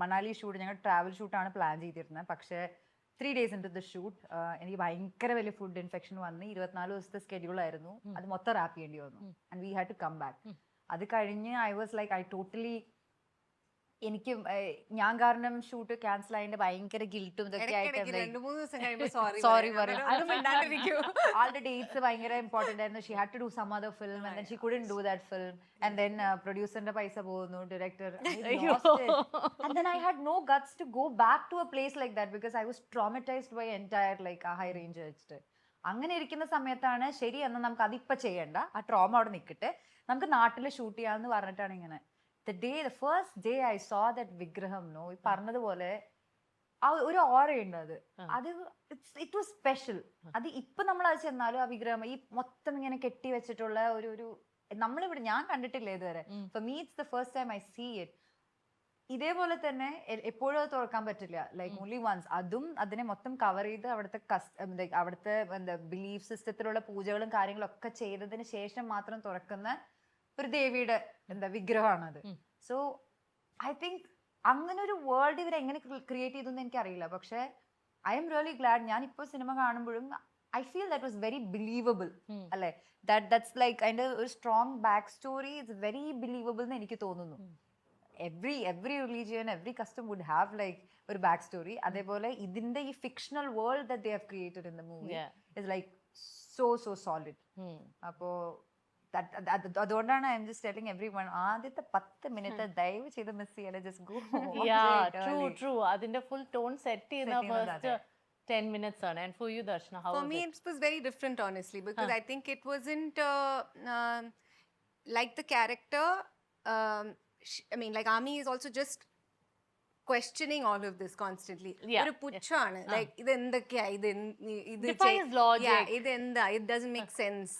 മണാലി ഷൂട്ട്, ഞങ്ങൾ ട്രാവൽ ഷൂട്ടാണ് പ്ലാൻ ചെയ്തിരുന്നത്. പക്ഷേ 3 days into the shoot എനിക്ക് ഭയങ്കര വലിയ ഫുഡ് ഇൻഫെക്ഷൻ വന്ന് 24 ദിവസത്തെ സ്കെഡ്യൂൾ ആയിരുന്നു. അത് മൊത്തം റാപ്പ് ചെയ്യേണ്ടി വന്നു. And we had to come back. അത് കഴിഞ്ഞ് I was like I totally, എനിക്ക് ഞാൻ കാരണം ഷൂട്ട് ക്യാൻസൽ ആയതിന്റെ ഭയങ്കര ഗിൽട്ടും ഇതൊക്കെ ആയിട്ട് സോറി പറയും. ആളുടെ ഡേറ്റ്സ് ഭയങ്കര ഇമ്പോർട്ടന്റ് ആയിരുന്നു. She had to do some other film and she couldn't do that film. And then പ്രൊഡ്യൂസറിന്റെ പൈസ പോകുന്നു, director. And then I had no guts to go back to a place like that because I was traumatised by entire like ആ high range വെച്ചിട്ട്. അങ്ങനെ ഇരിക്കുന്ന സമയത്താണ് ശരി എന്നാൽ നമുക്ക് അതിപ്പോ ചെയ്യണ്ട, ആ ട്രോമ അവിടെ നിൽക്കട്ടെ, നമുക്ക് നാട്ടിൽ ഷൂട്ട് ചെയ്യാന്ന് പറഞ്ഞിട്ടാണ് ഇങ്ങനെ. The first day I saw that വിഗ്രഹം, നോ, ഈ പറഞ്ഞതുപോലെ ആ ഒരു ഓറയുണ്ട് അത് ഇറ്റ് വാസ് സ്പെഷ്യൽ. അത് ഇപ്പൊ നമ്മൾ അത് ചെന്നാലും ആ വിഗ്രഹം ഈ മൊത്തം ഇങ്ങനെ കെട്ടി വെച്ചിട്ടുള്ള ഒരു നമ്മളിവിടെ ഞാൻ കണ്ടിട്ടില്ല ഇതുവരെ. For me it's the first time I see it. ഇതേപോലെ തന്നെ എപ്പോഴും അത് തുറക്കാൻ പറ്റില്ല, ലൈക്ക് ഓൺലി വൺസ്. അതും അതിനെ മൊത്തം കവർ ചെയ്ത് അവിടുത്തെ എന്താ ബിലീഫ് സിസ്റ്റത്തിലുള്ള പൂജകളും കാര്യങ്ങളും ഒക്കെ ചെയ്തതിന് ശേഷം മാത്രം തുറക്കുന്ന ഒരു ദേവിയുടെ വിഗ്രഹമാണത്. സോ ഐ തിങ്ക് അങ്ങനെ ഒരു വേൾഡ് ഇവർ എങ്ങനെ ക്രിയേറ്റ് ചെയ്തെന്ന് എനിക്കറിയില്ല. പക്ഷെ ഐ എം റിയലി ഗ്ലാഡ്. ഞാൻ ഇപ്പോൾ സിനിമ കാണുമ്പോഴും I feel that was very believable. അല്ലെ, ദാറ്റ്സ് ലൈക്ക് അതിന്റെ ഒരു strong back story. It's very believable എന്ന് എനിക്ക് തോന്നുന്നു. every religion, every custom would have like ഒരു ബാക്ക് സ്റ്റോറി. അതേപോലെ ഇതിന്റെ ഈ fictional world that they have created in the movie is like so solid. അപ്പോ അതുകൊണ്ടാണ് I am just telling everyone, ആദ്യത്തെ 10 മിനിറ്റ് ദയവ് ചെയ്ത് മിസ് ചെയ്യല്ല. Just go. ട്രൂ. അതിന്റെ ഫുൾ ടോൺ സെറ്റ് ചെയ്യുന്ന ഫസ്റ്റ് 10 minutes ആണ്. And for you, Darshana, how was it? For me it was very different honestly, because I think it wasn't like the character. I mean, like Ami is also just questioning all of this constantly. ഒരു പുച്ഛാണ്, like ഇത് എന്തൊക്കെയാ, ഇത് ഇതെന്താ, it doesn't make sense.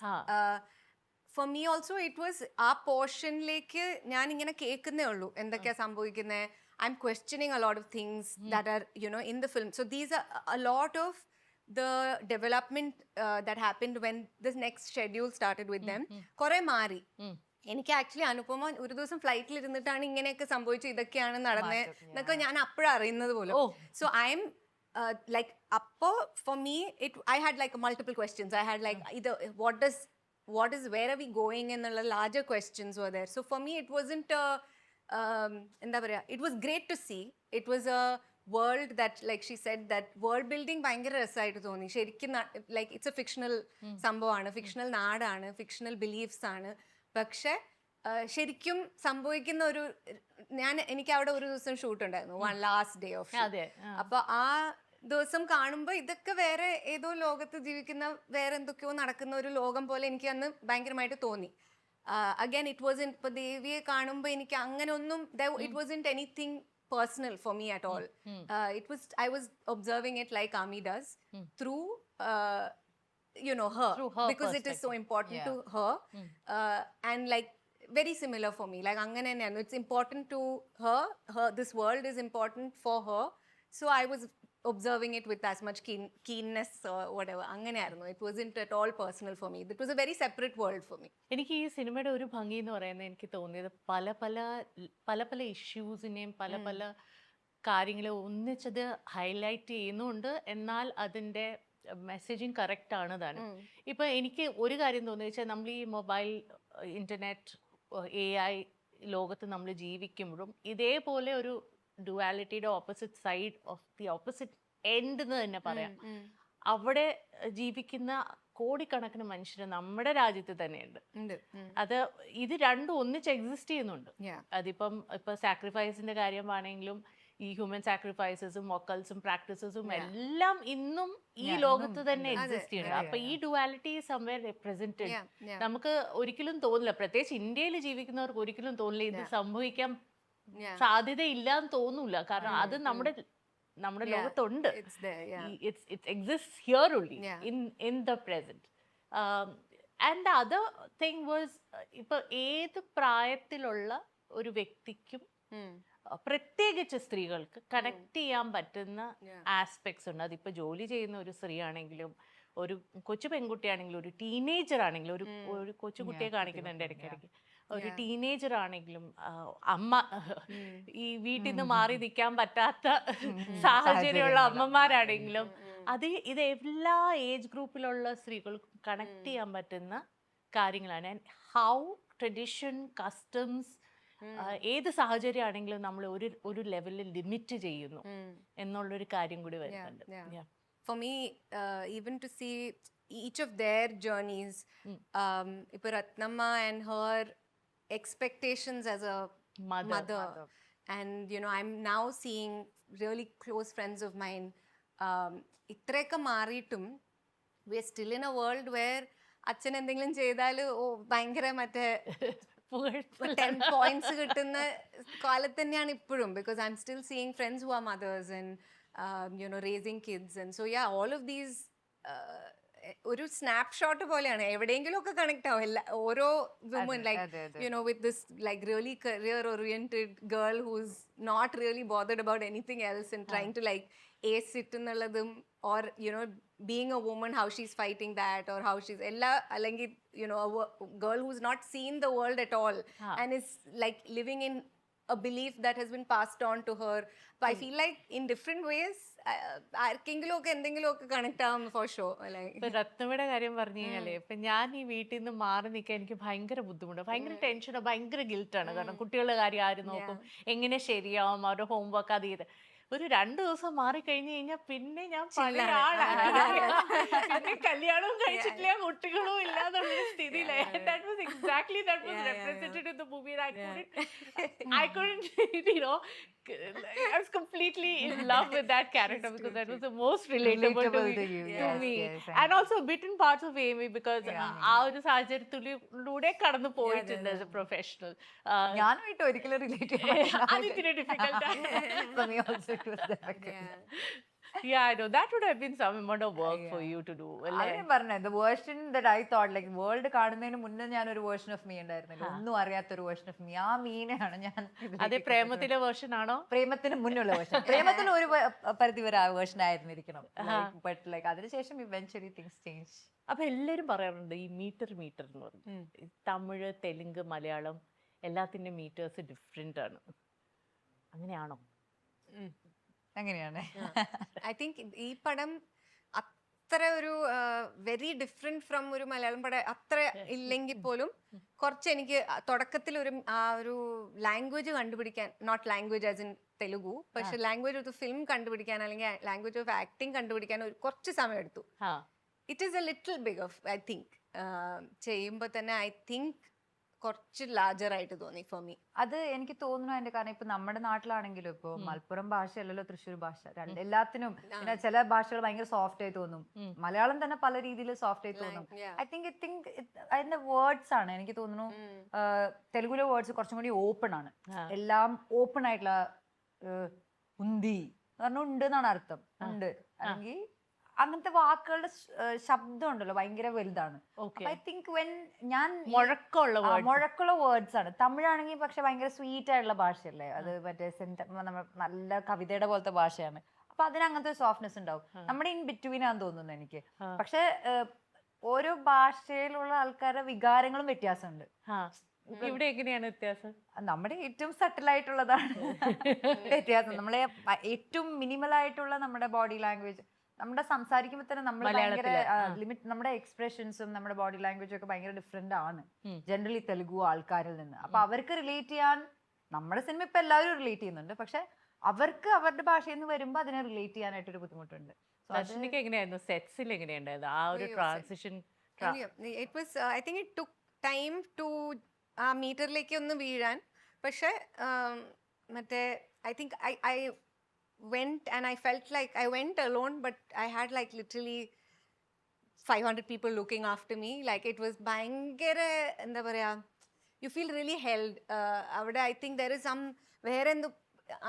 For me also it was ആ പോർഷനിലേക്ക് ഞാൻ ഇങ്ങനെ കേൾക്കുന്നേ ഉള്ളൂ എന്തൊക്കെയാ സംഭവിക്കുന്നത്. I'm questioning a lot of things that are, you know, in the film. So these are a lot of the development that happened when this next schedule started with them. കുറെ മാറി. എനിക്ക് actually Anupama ഒരു ദിവസം ഫ്ലൈറ്റിൽ ഇരുന്നിട്ടാണ് ഇങ്ങനെയൊക്കെ സംഭവിച്ചു, ഇതൊക്കെയാണ് നടന്നത് എന്നൊക്കെ ഞാൻ അപ്പോഴാണ് അറിയുന്നത് പോലും. സോ ഐ എം ലൈക്ക് അപ്പോ for me I had like multiple questions. I had like ഇത് what is where are we going എന്നുള്ള larger questions were there. So for me it wasn't എന്താ പറയാ, it was great to see. It was a world that, like she said, that world building ഭയങ്കര രസമായിട്ട് തോന്നി. ശരിക്കും like it's A fictional സംഭവമാണ്, fictional നാടാണ്, fictional beliefs ആണ്. പക്ഷെ ശരിക്കും സംഭവിക്കുന്ന ഒരു എനിക്ക് അവിടെ ഒരു ദിവസം ഷൂട്ട് ഉണ്ടായിരുന്നു, വൺ ലാസ്റ്റ് ഡേ ഓഫ്. അപ്പൊ ആ ദിവസം കാണുമ്പോൾ ഇതൊക്കെ വേറെ ഏതോ ലോകത്ത് ജീവിക്കുന്ന വേറെ എന്തൊക്കെയോ നടക്കുന്ന ഒരു ലോകം പോലെ എനിക്ക് അന്ന് ഭയങ്കരമായിട്ട് തോന്നി. അഗൈൻ ഇറ്റ് വാസ് ഇൻ, ഇപ്പൊ ദേവിയെ കാണുമ്പോൾ എനിക്ക് അങ്ങനെ ഒന്നും it was in anything personal for me at all. I was observing it like Ami does, through you know her because it is so important to her. And like very similar for me, like angane nenu, it's important to her, this world is important for her. So I was observing it with as much keenness or whatever. Angane aayirunnu. It wasn't at all personal for me. It was a very separate world for me. എനിക്ക് ഈ സിനിമയുടെ ഒരു ഭംഗി എന്ന് പറയുന്നത് എനിക്ക് തോന്നിയത് പല പല ഇഷ്യൂസിനെയും പല കാര്യങ്ങളെ ഒന്നിച്ചത് ഹൈലൈറ്റ് ചെയ്യുന്നുണ്ട്. എന്നാൽ അതിൻ്റെ മെസ്സേജിങ് കറക്റ്റ് ആണ് താനും. ഇപ്പം എനിക്ക് ഒരു കാര്യം തോന്നുന്നത് വെച്ചാൽ നമ്മൾ ഈ മൊബൈൽ ഇൻ്റർനെറ്റ് AI ലോകത്ത് നമ്മൾ ജീവിക്കുമ്പോഴും ഇതേപോലെ ഒരു ഡുവാലിറ്റിയുടെ opposite side of the opposite end എന്ന് തന്നെ പറയാം. അവിടെ ജീവിക്കുന്ന കോടിക്കണക്കിന് മനുഷ്യർ നമ്മുടെ രാജ്യത്ത് തന്നെയുണ്ട്. അത് ഇത് രണ്ടും ഒന്നിച്ച് എക്സിസ്റ്റ് ചെയ്യുന്നുണ്ട്. അതിപ്പം ഇപ്പൊ സാക്രിഫൈസിന്റെ കാര്യമാണെങ്കിലും ഈ ഹ്യൂമൻ സാക്രിഫൈസസും വൊക്കൽസും പ്രാക്ടീസസും എല്ലാം ഇന്നും ഈ ലോകത്ത് തന്നെ എക്സിസ്റ്റ് ചെയ്യുന്നുണ്ട്. അപ്പൊ ഈ ഡുവാലിറ്റി സംവെയർ റെപ്രസെന്റഡ്. നമുക്ക് ഒരിക്കലും തോന്നില്ല, പ്രത്യേകിച്ച് ഇന്ത്യയിൽ ജീവിക്കുന്നവർക്ക് ഒരിക്കലും തോന്നില്ല ഇത് സംഭവിക്കാൻ സാധ്യതയില്ലാന്ന് തോന്നൂല. കാരണം അത് നമ്മുടെ ലോകത്തുണ്ട്. It exists here only in the present. And the other thing was ഇപ്പൊ ഏത് പ്രായത്തിലുള്ള ഒരു വ്യക്തിക്കും പ്രത്യേകിച്ച് സ്ത്രീകൾക്ക് കണക്ട് ചെയ്യാൻ പറ്റുന്ന ആസ്പെക്ട്സ് ഉണ്ട്. അതിപ്പോ ജോലി ചെയ്യുന്ന ഒരു സ്ത്രീ ആണെങ്കിലും ഒരു കൊച്ചു പെൺകുട്ടിയാണെങ്കിലും ഒരു ടീനേജർ ആണെങ്കിലും ഒരു കൊച്ചുകുട്ടിയെ കാണിക്കുന്നുണ്ട് ഇടയ്ക്കിടയ്ക്ക്, ഒരു ടീനേജർ ആണെങ്കിലും അമ്മ ഈ വീട്ടിൽ നിന്ന് മാറി നിൽക്കാൻ പറ്റാത്ത സാഹചര്യമുള്ള അമ്മമാരാണെങ്കിലും ഇത് എല്ലാ ഏജ് ഗ്രൂപ്പിലുള്ള സ്ത്രീകൾക്കും കണക്ട് ചെയ്യാൻ പറ്റുന്ന കാര്യങ്ങളാണ്. ആൻഡ് ഹൗ ട്രഡീഷൻ കസ്റ്റംസ് ഏത് സാഹചര്യമാണെങ്കിലും നമ്മൾ ഒരു ലെവലിൽ ലിമിറ്റ് ചെയ്യുന്നു എന്നുള്ളൊരു കാര്യം കൂടി വരുന്നുണ്ട്. For me, even to see each of their journeys, ipo Ratnamma and her expectations as a mother. And I'm now seeing really close friends of mine, itreka maaritum we are still in a world where achan endengilum cheydal bhayangara matte 10 points കിട്ടുന്ന കാലത്ത് തന്നെയാണ് ഇപ്പോഴും. Because I'm still seeing friends who are mothers and raising kids, and so all of these ഒരു snapshot പോലെയാണ്, എവിടെയെങ്കിലും ഒക്കെ connect ആവും ഓരോ woman like with this like really career oriented girl who's not really bothered about anything else and trying to like ace it എന്നുള്ളതും, or being a woman, how she's fighting that, or how she's അല്ലെങ്കിൽ a girl who's not seen the world at all and is like living in a belief that has been passed on to her. So I feel like in different ways ആർക്കെങ്കിലും ഒക്കെ എന്തെങ്കിലും ഒക്കെ connect ആവും four show. ഇപ്പൊ രത്നമ്മയുടെ കാര്യം പറഞ്ഞു കഴിഞ്ഞാലേ, ഇപ്പൊ ഞാൻ ഈ വീട്ടിൽ നിന്ന് മാറി നിൽക്കാൻ എനിക്ക് ഭയങ്കര ബുദ്ധിമുട്ട്, ഭയങ്കര ടെൻഷനോ ഭയങ്കര ഗിൽട്ടാണ്. കാരണം കുട്ടികളുടെ കാര്യം ആര് നോക്കും, എങ്ങനെ ശരിയാവും, അവരുടെ ഹോംവർക്ക് അത് ചെയ്ത് ഒരു 2 ദിവസം മാറി കഴിഞ്ഞു കഴിഞ്ഞാൽ പിന്നെ ഞാൻ പഴയ ആളാണ്. പിന്നെ കല്യാണവും കഴിച്ചിട്ടില്ല, കുട്ടികളും ഇല്ലാന്നുള്ളൊരു സ്ഥിതിയിലായി. That was exactly that was represented in the movie. I couldn't I was completely in love with that character because that was the most relatable to me. And also bitten parts of Amy because ആ ഒരു സാഹചര്യത്തിലൂടെ കടന്നു പോയിട്ടുണ്ട് as a professional. ഞാനുമായിട്ട് ഒരിക്കലും relate ചെയ്യാൻ അതിന് difficult for me also it was difficult. Yeah, I know that would have been some amount of work for you to do. ഞാൻ പറഞ്ഞ the version that I thought like world കാണുന്നതിന് മുന്നേ ഞാൻ ഒരു version of me ഉണ്ടായിരുന്നില്ല, ഒന്നും അറിയാത്ത ഒരു version of me. ആ മീനെയാണ് ഞാൻ. അതെ, പ്രേമത്തിലെ വേർഷൻ ആണോ? പ്രേമത്തിന് മുന്നുള്ള വേർഷൻ. പ്രേമത്തിന് ഒരു പരിധി വരെ ആ വേർഷൻ ആയിരുന്നിരിക്കണം, ബട്ട് ലൈക്ക് അതിനുശേഷം eventually things change. അപ്പൊ എല്ലാരും പറയാറുണ്ട് ഈ മീറ്റർ എന്ന് പറഞ്ഞു. തമിഴ്, തെലുങ്ക്, മലയാളം എല്ലാത്തിന്റെ മീറ്റേഴ്സ് ഡിഫറെന്റ് ആണ്. അങ്ങനെയാണോ? അങ്ങനെയാണ്. ഐ തിങ്ക് ഈ പടം അത്ര ഒരു വെരി ഡിഫറെന്റ് ഫ്രം ഒരു മലയാളം പടം അത്ര ഇല്ലെങ്കിൽ പോലും കുറച്ച് എനിക്ക് തുടക്കത്തിൽ ഒരു ലാംഗ്വേജ് കണ്ടുപിടിക്കാൻ, not language as in Telugu, പക്ഷെ ലാംഗ്വേജ് ഓഫ് ദ ഫിലിം കണ്ടുപിടിക്കാൻ അല്ലെങ്കിൽ ലാംഗ്വേജ് ഓഫ് ആക്ടിങ് കണ്ടുപിടിക്കാൻ കുറച്ച് സമയം എടുത്തു. It is a little big of I think ചെയ്യുമ്പോൾ തന്നെ ഐ തിങ്ക് കുറച്ച് ലാർജർ ആയിട്ട് തോന്നി ഫോർ മീ. അത് എനിക്ക് തോന്നുന്നു അതിന്റെ കാരണം ഇപ്പൊ നമ്മുടെ നാട്ടിലാണെങ്കിലും ഇപ്പൊ മലപ്പുറം ഭാഷയല്ലല്ലോ തൃശ്ശൂർ ഭാഷ, എല്ലാത്തിനും പിന്നെ ചില ഭാഷകൾ ഭയങ്കര സോഫ്റ്റ് ആയി തോന്നും, മലയാളം തന്നെ പല രീതിയിൽ സോഫ്റ്റ് ആയി തോന്നും. ഐ തിങ്ക് അതിന്റെ വേർഡ്സ് ആണ് എനിക്ക് തോന്നുന്നു. തെലുഗുലെ വേർഡ്സ് കുറച്ചും കൂടി ഓപ്പൺ ആണ്, എല്ലാം ഓപ്പൺ ആയിട്ടുള്ള. ഉന്തി പറഞ്ഞ ഉണ്ട് എന്നാണ് അർത്ഥം, ഉണ്ട്, അല്ലെങ്കിൽ അങ്ങനത്തെ വാക്കുകളുടെ ശബ്ദം ഉണ്ടല്ലോ ഭയങ്കര വലുതാണ്. ഐ തിങ്ക് ഞാൻ മുഴക്കമുള്ള വേർഡ്സ് ആണ്. തമിഴാണെങ്കിൽ പക്ഷെ ഭയങ്കര സ്വീറ്റ് ആയിട്ടുള്ള ഭാഷയല്ലേ, അത് മറ്റേ നല്ല കവിതയുടെ പോലത്തെ ഭാഷയാണ്. അപ്പൊ അതിന് അങ്ങനത്തെ സോഫ്റ്റ്നെസ് ഉണ്ടാവും. നമ്മുടെ ഇൻ ബിറ്റ്വീൻ ആണെന്ന് തോന്നുന്നു എനിക്ക്. പക്ഷെ ഓരോ ഭാഷയിലുള്ള ആൾക്കാരുടെ വികാരങ്ങളും വ്യത്യാസമുണ്ട്. ഇവിടെ എങ്ങനെയാണ് വ്യത്യാസം? നമ്മുടെ ഏറ്റവും സട്ടിൽ ആയിട്ടുള്ളതാണ് വ്യത്യാസം. നമ്മളെ ഏറ്റവും മിനിമൽ ആയിട്ടുള്ള നമ്മുടെ ബോഡി ലാംഗ്വേജ്, നമ്മുടെ സംസാരിക്കുമ്പോൾ തന്നെ നമ്മൾ ഭയങ്കര ലിമിറ്റ്, നമ്മുടെ എക്സ്പ്രഷൻസും നമ്മുടെ ബോഡി ലാംഗ്വേജും ഒക്കെ ഭയങ്കര ഡിഫറെന്റ് ആണ് ജനറലി തെലുഗു ആൾക്കാരിൽ നിന്ന്. അപ്പൊ അവർക്ക് റിലേറ്റ് ചെയ്യാൻ, നമ്മുടെ സിനിമ ഇപ്പൊ എല്ലാവരും റിലേറ്റ് ചെയ്യുന്നുണ്ട്, പക്ഷെ അവർക്ക് അവരുടെ ഭാഷയിൽ നിന്ന് വരുമ്പോൾ അതിനെ റിലേറ്റ് ചെയ്യാനായിട്ടൊരു ബുദ്ധിമുട്ടുണ്ട്. സോ ദർശനയ്ക്ക് എങ്ങനെയായിരുന്നു സെറ്റ്സിൽ എങ്ങനെയുണ്ടായിരുന്നു ആ ഒരു അയ്യോ, transition? It was I think it took time to ആ മീറ്ററിലേക്ക് ഒന്ന് വീഴാൻ. പക്ഷെ മറ്റേ I think I went and I felt like I went alone, but I had like literally 500 people looking after me. Like it was ഭയങ്കര എന്താ പറയാ, you feel really held. അവിടെ I think there is some വേറെ എന്തോ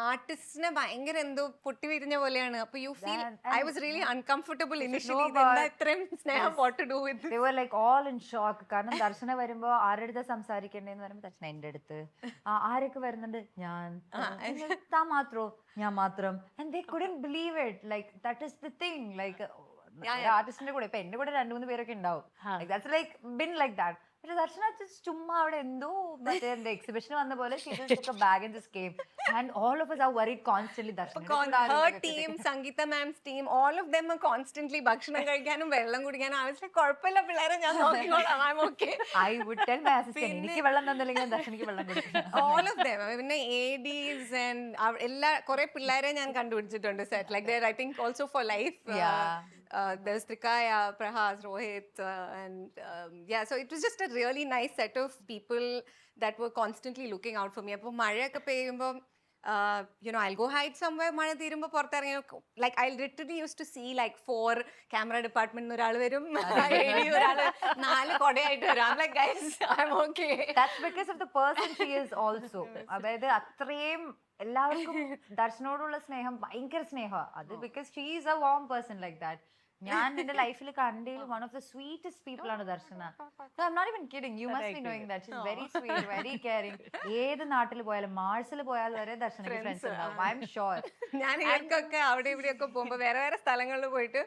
ആർട്ടിസ്റ്റിനെ ഭയങ്കര എന്തോ പൊട്ടി വിരിഞ്ഞ പോലെയാണ്. അപ്പൊ you feel I was really uncomfortable initially. എന്താ ഇത്രയും സ്നേഹം what to do with. They were like all in shock. കാരണം ദർശന വരുമ്പോ ആരുടെ അടുത്ത് സംസാരിക്കണ്ടേന്ന് പറയുമ്പോ ദർശന എന്റെ അടുത്ത്, ആരൊക്കെ വരുന്നുണ്ട്, ഞാൻ താ മാത്രോ, ഞാൻ മാത്രം. And they couldn't believe it. Like that is the thing. Like ആർട്ടിസ്റ്റിന്റെ കൂടെ ഇപ്പൊ എന്റെ കൂടെ 2-3 പേരൊക്കെ ഉണ്ടാവും. Like that's like been like that. പക്ഷെ ദർശന ചുമ്മാ അവിടെ എന്തോ മറ്റേ എന്താ എക്സിബിഷൻ വന്ന പോലെ she just took a bag and just came. And all of us are worried constantly. Her team, Sangeetha ma'am's team, all of them are constantly ഭക്ഷണം കഴിക്കാനും വെള്ളം കുടിക്കാനും. I was like കുഴപ്പമില്ല പിള്ളേരെ ഞാൻ നോക്കിക്കോളാം, I'm okay. I would tell my assistant എനിക്ക് വെള്ളം തന്നില്ലെങ്കിൽ ദർശനയ്ക്ക് വെള്ളം കൊടുക്കണം. All of them. പിന്നെ ADs and എല്ലാ കുറെ പിള്ളേരെ ഞാൻ കണ്ടുപിടിച്ചിട്ടുണ്ട് set. Like they're I think also for life. There's Trikaya, Prahaas, Rohit, and yeah, so it was just a really nice set of people that were constantly looking out for me. അപ്പോൾ മഴയൊക്കെ പെയ്യുമ്പോൾ I'll go hide somewhere. മഴ തീരുമ്പോൾ പുറത്തിറങ്ങി, like I literally used to see like 4 camera department ഒരാൾ വരും, ഒരാള് 4 കൊടയായിട്ട് വരും. I'm like guys, I'm okay. That's because of the person she is also. അതായത് അത്രയും എല്ലാവർക്കും ദർശനോടുള്ള സ്നേഹം ഭയങ്കര സ്നേഹമാണ്. അത് because she is a warm person like that. ഞാൻ എന്റെ ലൈഫിൽ കണ്ടതിൽ one of the sweetest people ആണ് ദർശന. No, I'm not even kidding. You must be knowing that. She's very sweet, very caring. ഏത് നാട്ടിൽ പോയാലും മാർസിൽ പോയാൽ വരെ ദർശനയ്ക്ക് ഫ്രണ്ട്സ് ഉണ്ടാവും. I'm sure. ഞാൻ ഇവർക്കൊക്കെ അവിടെ ഇവിടെയൊക്കെ പോകുമ്പോൾ വേറെ സ്ഥലങ്ങളിൽ പോയിട്ട്,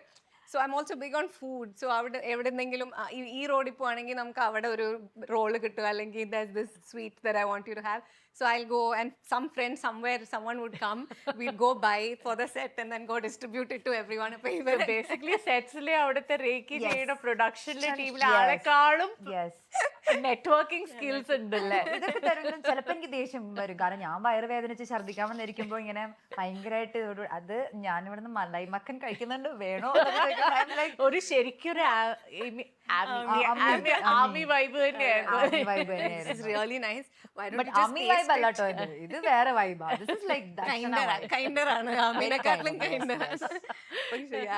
so I'm also big on food. So അവിടെ എവിടെന്നെങ്കിലും ഈ റോഡിൽ പോവാണെങ്കിൽ നമുക്ക് അവിടെ ഒരു റോള് കിട്ടും, അല്ലെങ്കിൽ there's this sweet that I want you to have. So I'll go and some friend somewhere, someone would come, we'd go buy for the set and then go distribute it to everyone. Basically സെറ്റ്സിലെ അവിടുത്തെ reiki ചെയ്യുന്ന പ്രൊഡക്ഷനിലെ ടീമിലെ ആളെക്കാളും networking skills ഉണ്ടല്ലേ. ഇതൊക്കെ തരുമ്പോൾ ചിലപ്പോൾ എനിക്ക് ദേഷ്യം വരും. കാരണം ഞാൻ വയറുവേദനിച്ച് ഛർദ്ദിക്കാൻ വന്നിരിക്കുമ്പോൾ ഇങ്ങനെ ഭയങ്കരമായിട്ട് അത് ഞാൻ ഇവിടുന്ന് മലായി മക്കൻ കഴിക്കുന്നുണ്ട് വേണോ, ഒരു ശരിക്കൊരു ആമി വൈബ് തന്നെയായിരുന്നു. Really nice. അല്ലാട്ടോ ഇത് വേറെ വൈബാ.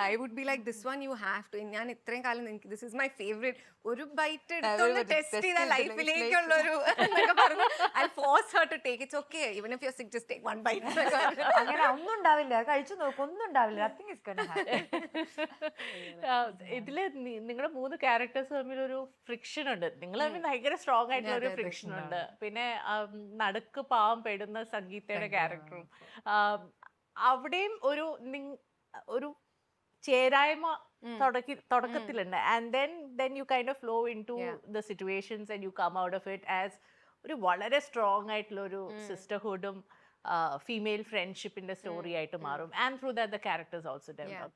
I would be like this one you have to. ഞാൻ ഇത്രയും കാലം this is my favorite. ഒരു ബൈറ്റ് എടുത്തൊന്ന് ടെസ്റ്റ് ചെയ്ത ലൈഫിലേക്കുള്ള ഒരു പറഞ്ഞു. I'll force her to take. It's okay even if you're sick, just take one bite. അങ്ങനെ ഒന്നും ഉണ്ടാവില്ല, കഴിച്ചു നോക്കും, ഒന്നും ഉണ്ടാവില്ല. Nothing is gonna happen. ഇതില് നിങ്ങളുടെ 3 ക്യാരക്ടേഴ്സ് തമ്മിൽ ഒരു ഫ്രിക്ഷൻ ഉണ്ട്. നിങ്ങൾ തമ്മിൽ ഭയങ്കര സ്ട്രോങ് ആയിട്ടുള്ള ഒരു ഫ്രിക്ഷൻ ഉണ്ട്. പിന്നെ നടുക്ക് പാവം പെടുന്ന സംഗീതയുടെ ക്യാരക്ടറും അവിടെയും ഒരു ചേരായ്മ തുടക്കത്തിലുണ്ട്. And then you kind of flow into the situations and you come out of it as ഒരു വളരെ സ്ട്രോങ് ആയിട്ടുള്ള ഒരു സിസ്റ്റർഹുഡും ഫീമെയിൽ ഫ്രണ്ട്ഷിപ്പിന്റെ സ്റ്റോറി ആയിട്ട് മാറും. And through that the characters also develop.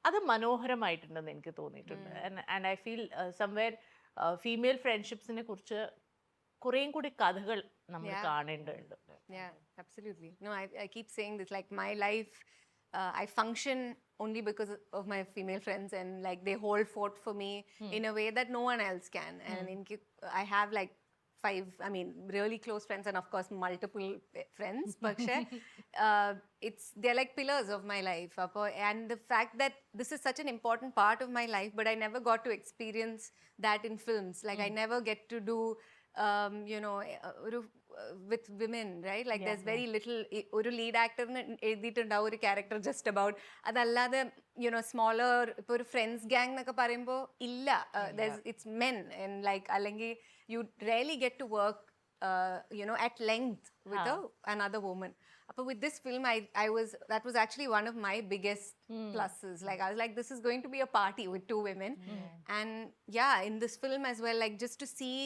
അത് മനോഹരമായിട്ടുണ്ടെന്ന് എനിക്ക് തോന്നിയിട്ടുണ്ട്. And I feel somewhere female ഫ്രണ്ട്ഷിപ്സിനെ കുറിച്ച് കുറേയും കൂടി കഥകൾ നമ്മൾ കാണേണ്ടതുണ്ട്. Yeah, absolutely. No, I keep saying this, like my life, I function only because of my female friends, and like they hold fort for me in a way that no one else can. And I have like 5, I mean, really close friends, and of course multiple friends, but they're like pillars of my life. And the fact that this is such an important part of my life, but I never got to experience that in films. Like I never get to do with women, right? Like there's very little. ഒരു lead ആക്ടറിന് എഴുതിയിട്ടുണ്ടാവും ഒരു character just about. അതല്ലാതെ smaller ഇപ്പോൾ ഒരു friends gang എന്നൊക്കെ പറയുമ്പോൾ ഇല്ല. It's men and like അല്ലെങ്കിൽ you rarely get to work at length with another woman. But with this film, that was actually one of my biggest pluses. Like I was like, this is going to be a party with 2 women. And yeah, in this film as well, like just to see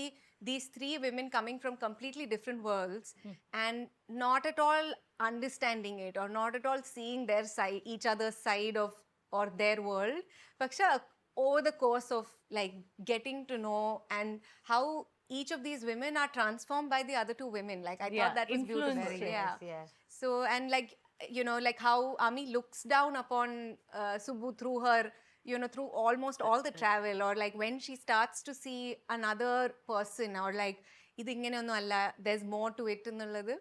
these 3 women coming from completely different worlds and not at all understanding it or not at all seeing their side, each other's side of or their world. But over the course of like getting to know and how each of these women are transformed by the other 2 women. Like I thought that was beautiful. Yeah. So and like like how Ami looks down upon Subbu through her, through almost all the travel, or like when she starts to see another person, or like ഇത് ഇങ്ങനെയൊന്നും അല്ല, there's more to it എന്നുള്ളത്,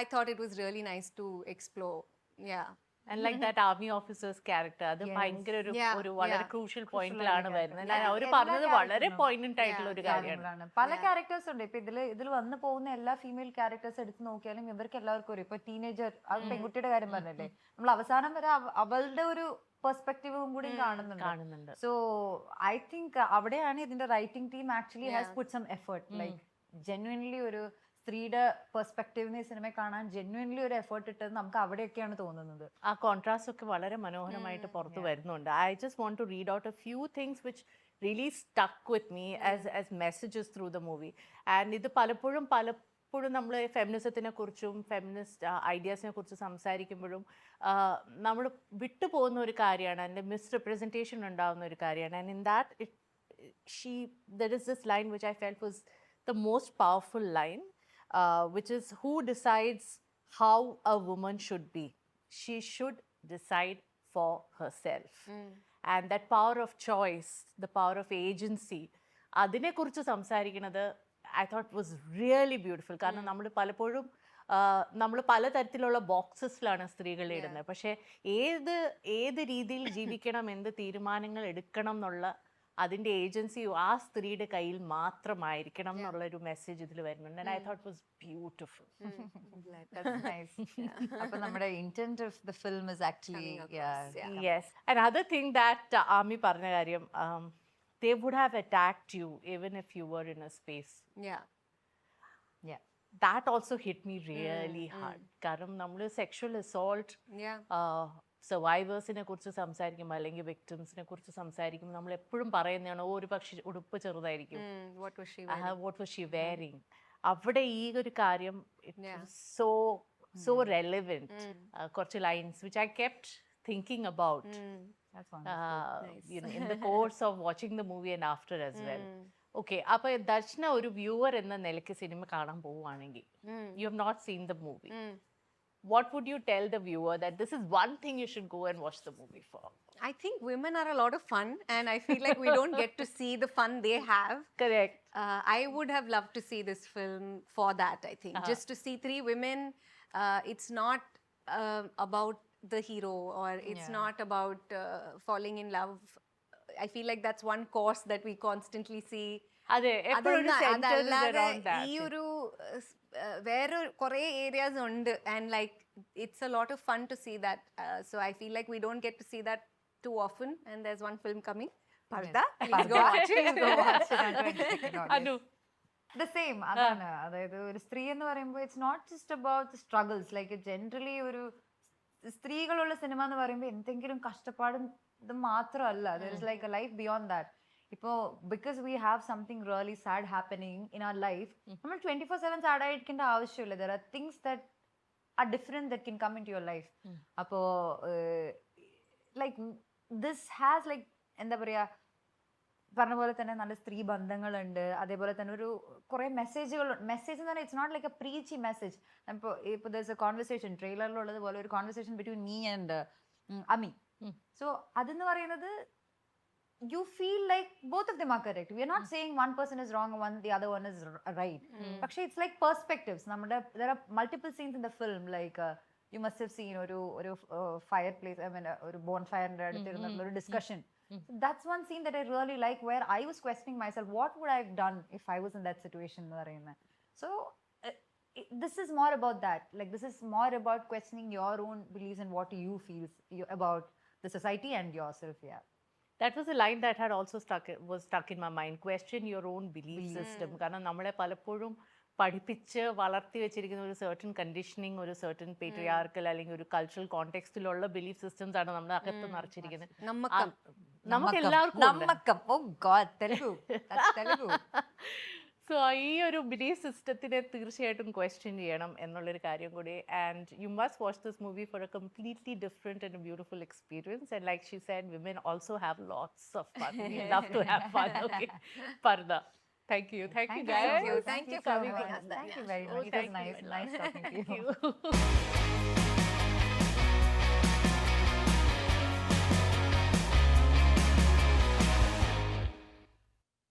I thought it was really nice to explore. Yeah. And like that army officer's character, അത് ഭയങ്കര ഒരു വളരെ crucial പോയിന്റിലാണ് വരുന്നത്. അവര് പറഞ്ഞത് വളരെ പോയിന്റന്റ് ആയിട്ടുള്ള ഒരു കാര്യമാണ്. പല ക്യാരക്ടേഴ്സ് ഉണ്ട്. ഇപ്പൊ ഇതിൽ വന്നു പോകുന്ന എല്ലാ ഫീമെയിൽ ക്യാരക്ടേഴ്സ് എടുത്ത് നോക്കിയാലും ഇവർക്ക് എല്ലാവർക്കും ഒരു ഇപ്പൊ ടീനേജർ ആ പെൺകുട്ടിയുടെ കാര്യം പറഞ്ഞല്ലേ, നമ്മൾ അവസാനം വരെ അവളുടെ ഒരു പെർസ്പെക്റ്റീവും കൂടി കാണുന്നുണ്ട്. സോ ഐ തിങ്ക് അവിടെയാണ് ഇതിന്റെ writing team actually has put some effort, like genuinely ഒരു സ്ത്രീയുടെ പെർസ്പെക്റ്റീവിന് ഈ സിനിമ കാണാൻ ജെന്യുവൻലി ഒരു എഫേർട്ട് ഇട്ടത് നമുക്ക് അവിടെയൊക്കെയാണ് തോന്നുന്നത്. ആ കോൺട്രാസ്റ്റ് ഒക്കെ വളരെ മനോഹരമായിട്ട് പുറത്തു വരുന്നുണ്ട്. I just want to read out a few things which really stuck with me as messages through the movie. And ഇത് പലപ്പോഴും നമ്മൾ ഫെമിനിസത്തിനെ കുറിച്ചും ഫെമിനിസ്റ്റ് ഐഡിയാസിനെ കുറിച്ച് സംസാരിക്കുമ്പോഴും നമ്മൾ വിട്ടുപോകുന്ന ഒരു കാര്യമാണ്, അതിൻ്റെ മിസ്റെപ്രസെൻറ്റേഷൻ ഉണ്ടാകുന്ന ഒരു കാര്യമാണ്. And in that there is this line which I felt was the most powerful line, which is, who decides how a woman should be? She should decide for herself. And that power of choice, the power of agency, adine kurichu samsarikkunathu I thought was really beautiful. കാരണം നമ്മൾ പലപ്പോഴും നമ്മൾ പലതരത്തിലുള്ള ബോക്സസിലാണ് സ്ത്രീകളെ ഇടുന്നത്. പക്ഷേ ഏത് രീതിയിൽ ജീവിക്കണം, എന്ത് തീരുമാനങ്ങൾ എടുക്കണം എന്നുള്ള അതിൻ്റെ ഏജൻസി ആ സ്ത്രീയുടെ കയ്യിൽ മാത്രമായിരിക്കണം എന്നുള്ളൊരു മെസ്സേജ് ഇതിൽ വരുന്നുണ്ട്. And I thought was beautiful. അപ്പോൾ നമ്മുടെ intent of the film is actually yes. And other thing that Amy പറഞ്ഞ കാര്യം, they would have attacked you even if you were in a space. Yeah. That also hit me really hard. കാരണം നമ്മൾ sexual assault സർവൈവേഴ്സിനെ കുറിച്ച് സംസാരിക്കുമ്പോൾ അല്ലെങ്കിൽ വിക്ടിംസിനെ കുറിച്ച് സംസാരിക്കുമ്പോൾ നമ്മൾ എപ്പോഴും പറയുന്നതാണ് ഒരു പക്ഷേ ഉടുപ്പ് ചെറുതായിരിക്കും, what was she wearing. അവിടെ ഈ ഒരു കാര്യം so relevant. കുറച്ച് lines which I kept thinking about in the course of watching the movie and after as well. Okay, അപ്പോൾ ദർശന ഒരു വ്യൂവർ എന്ന നിലയ്ക്ക് സിനിമ കാണാൻ പോവുകയാണെങ്കിൽ, you have not seen the movie, what would you tell the viewer that this is one thing you should go and watch the movie for? I think women are a lot of fun, and I feel like we don't get to see the fun they have. Correct. I would have loved to see this film for that, I think. Just to see three women, it's not about the hero, or it's not about falling in love. I feel like that's one course that we constantly see. ഈ ഒരു വേറെ കുറേ areas ഉണ്ട്, and like it's a lot of fun to see that. So I feel like we don't get to see that too often, and there is one film coming, Paradha. Please go watch it. Anu. The same. അതാണ്, അതായത് ഒരു സ്ത്രീ എന്ന് പറയുമ്പോൾ it's not just about the struggles. Like generally ഒരു സ്ത്രീകളുള്ള cinema എന്ന് പറയുമ്പോൾ എന്തെങ്കിലും കഷ്ടപ്പാടും ഇത് മാത്രമല്ല. There is like a life beyond that. ഇപ്പോൾ because we have something really sad happening in our life, നമ്മൾ 24/7 സാഡ് ആയിരിക്കേണ്ട ആവശ്യമില്ല. There are things that are different that can come into your life. അപ്പോൾ like this has like എന്താ പറയുക, പറഞ്ഞ പോലെ തന്നെ നല്ല സ്ത്രീ ബന്ധങ്ങളുണ്ട്. അതേപോലെ തന്നെ ഒരു കുറേ മെസ്സേജ് എന്ന് പറഞ്ഞാൽ it's not like a preachy message. ഇപ്പോൾ ദർ ഇസ് എ കോൺവെർസേഷൻ, ട്രെയിലറിലുള്ളത് പോലെ ഒരു conversation between me and Ami. So അതെന്ന് പറയുന്നത് you feel like both of them are correct. We are not saying one person is wrong and the other one is right. But it's like perspectives. There are multiple scenes in the film, like you must have seen oru fireplace, I mean oru bonfire inde aduthirunnalla oru discussion. So that's one scene that I really like, where I was questioning myself, what would I have done if I was in that situation nu parayunna. So this is more about that. Like this is more about questioning your own beliefs and what you feel about the society and yourself. Yeah. That was a line that had also stuck in my mind. Question your own belief system. കാരണം നമ്മളെ പലപ്പോഴും പഠിപ്പിച്ച് വളർത്തി വെച്ചിരിക്കുന്ന ഒരു certain conditioning, ഒരു certain patriarchal അല്ലെങ്കിൽ ഒരു കൾച്ചറൽ കോണ്ടെക്സ്റ്റിലുള്ള ബിലീഫ് സിസ്റ്റംസ് ആണ് നമ്മുടെ അകത്ത് നിറച്ചിരിക്കുന്നത്. നമുക്ക് എല്ലാവർക്കും. സോ ഈ ഒരു ബിലീഫ് സിസ്റ്റത്തിനെ തീർച്ചയായിട്ടും ക്വസ്റ്റ്യൻ ചെയ്യണം എന്നുള്ളൊരു കാര്യം കൂടി. And you must watch this movie four A completely different and beautiful experience. And like she said, women also have lots of fun. We love to have fun. Okay, Paradha. Thank you guys. Thank you for coming. Thank you very much. It was nice talking to you.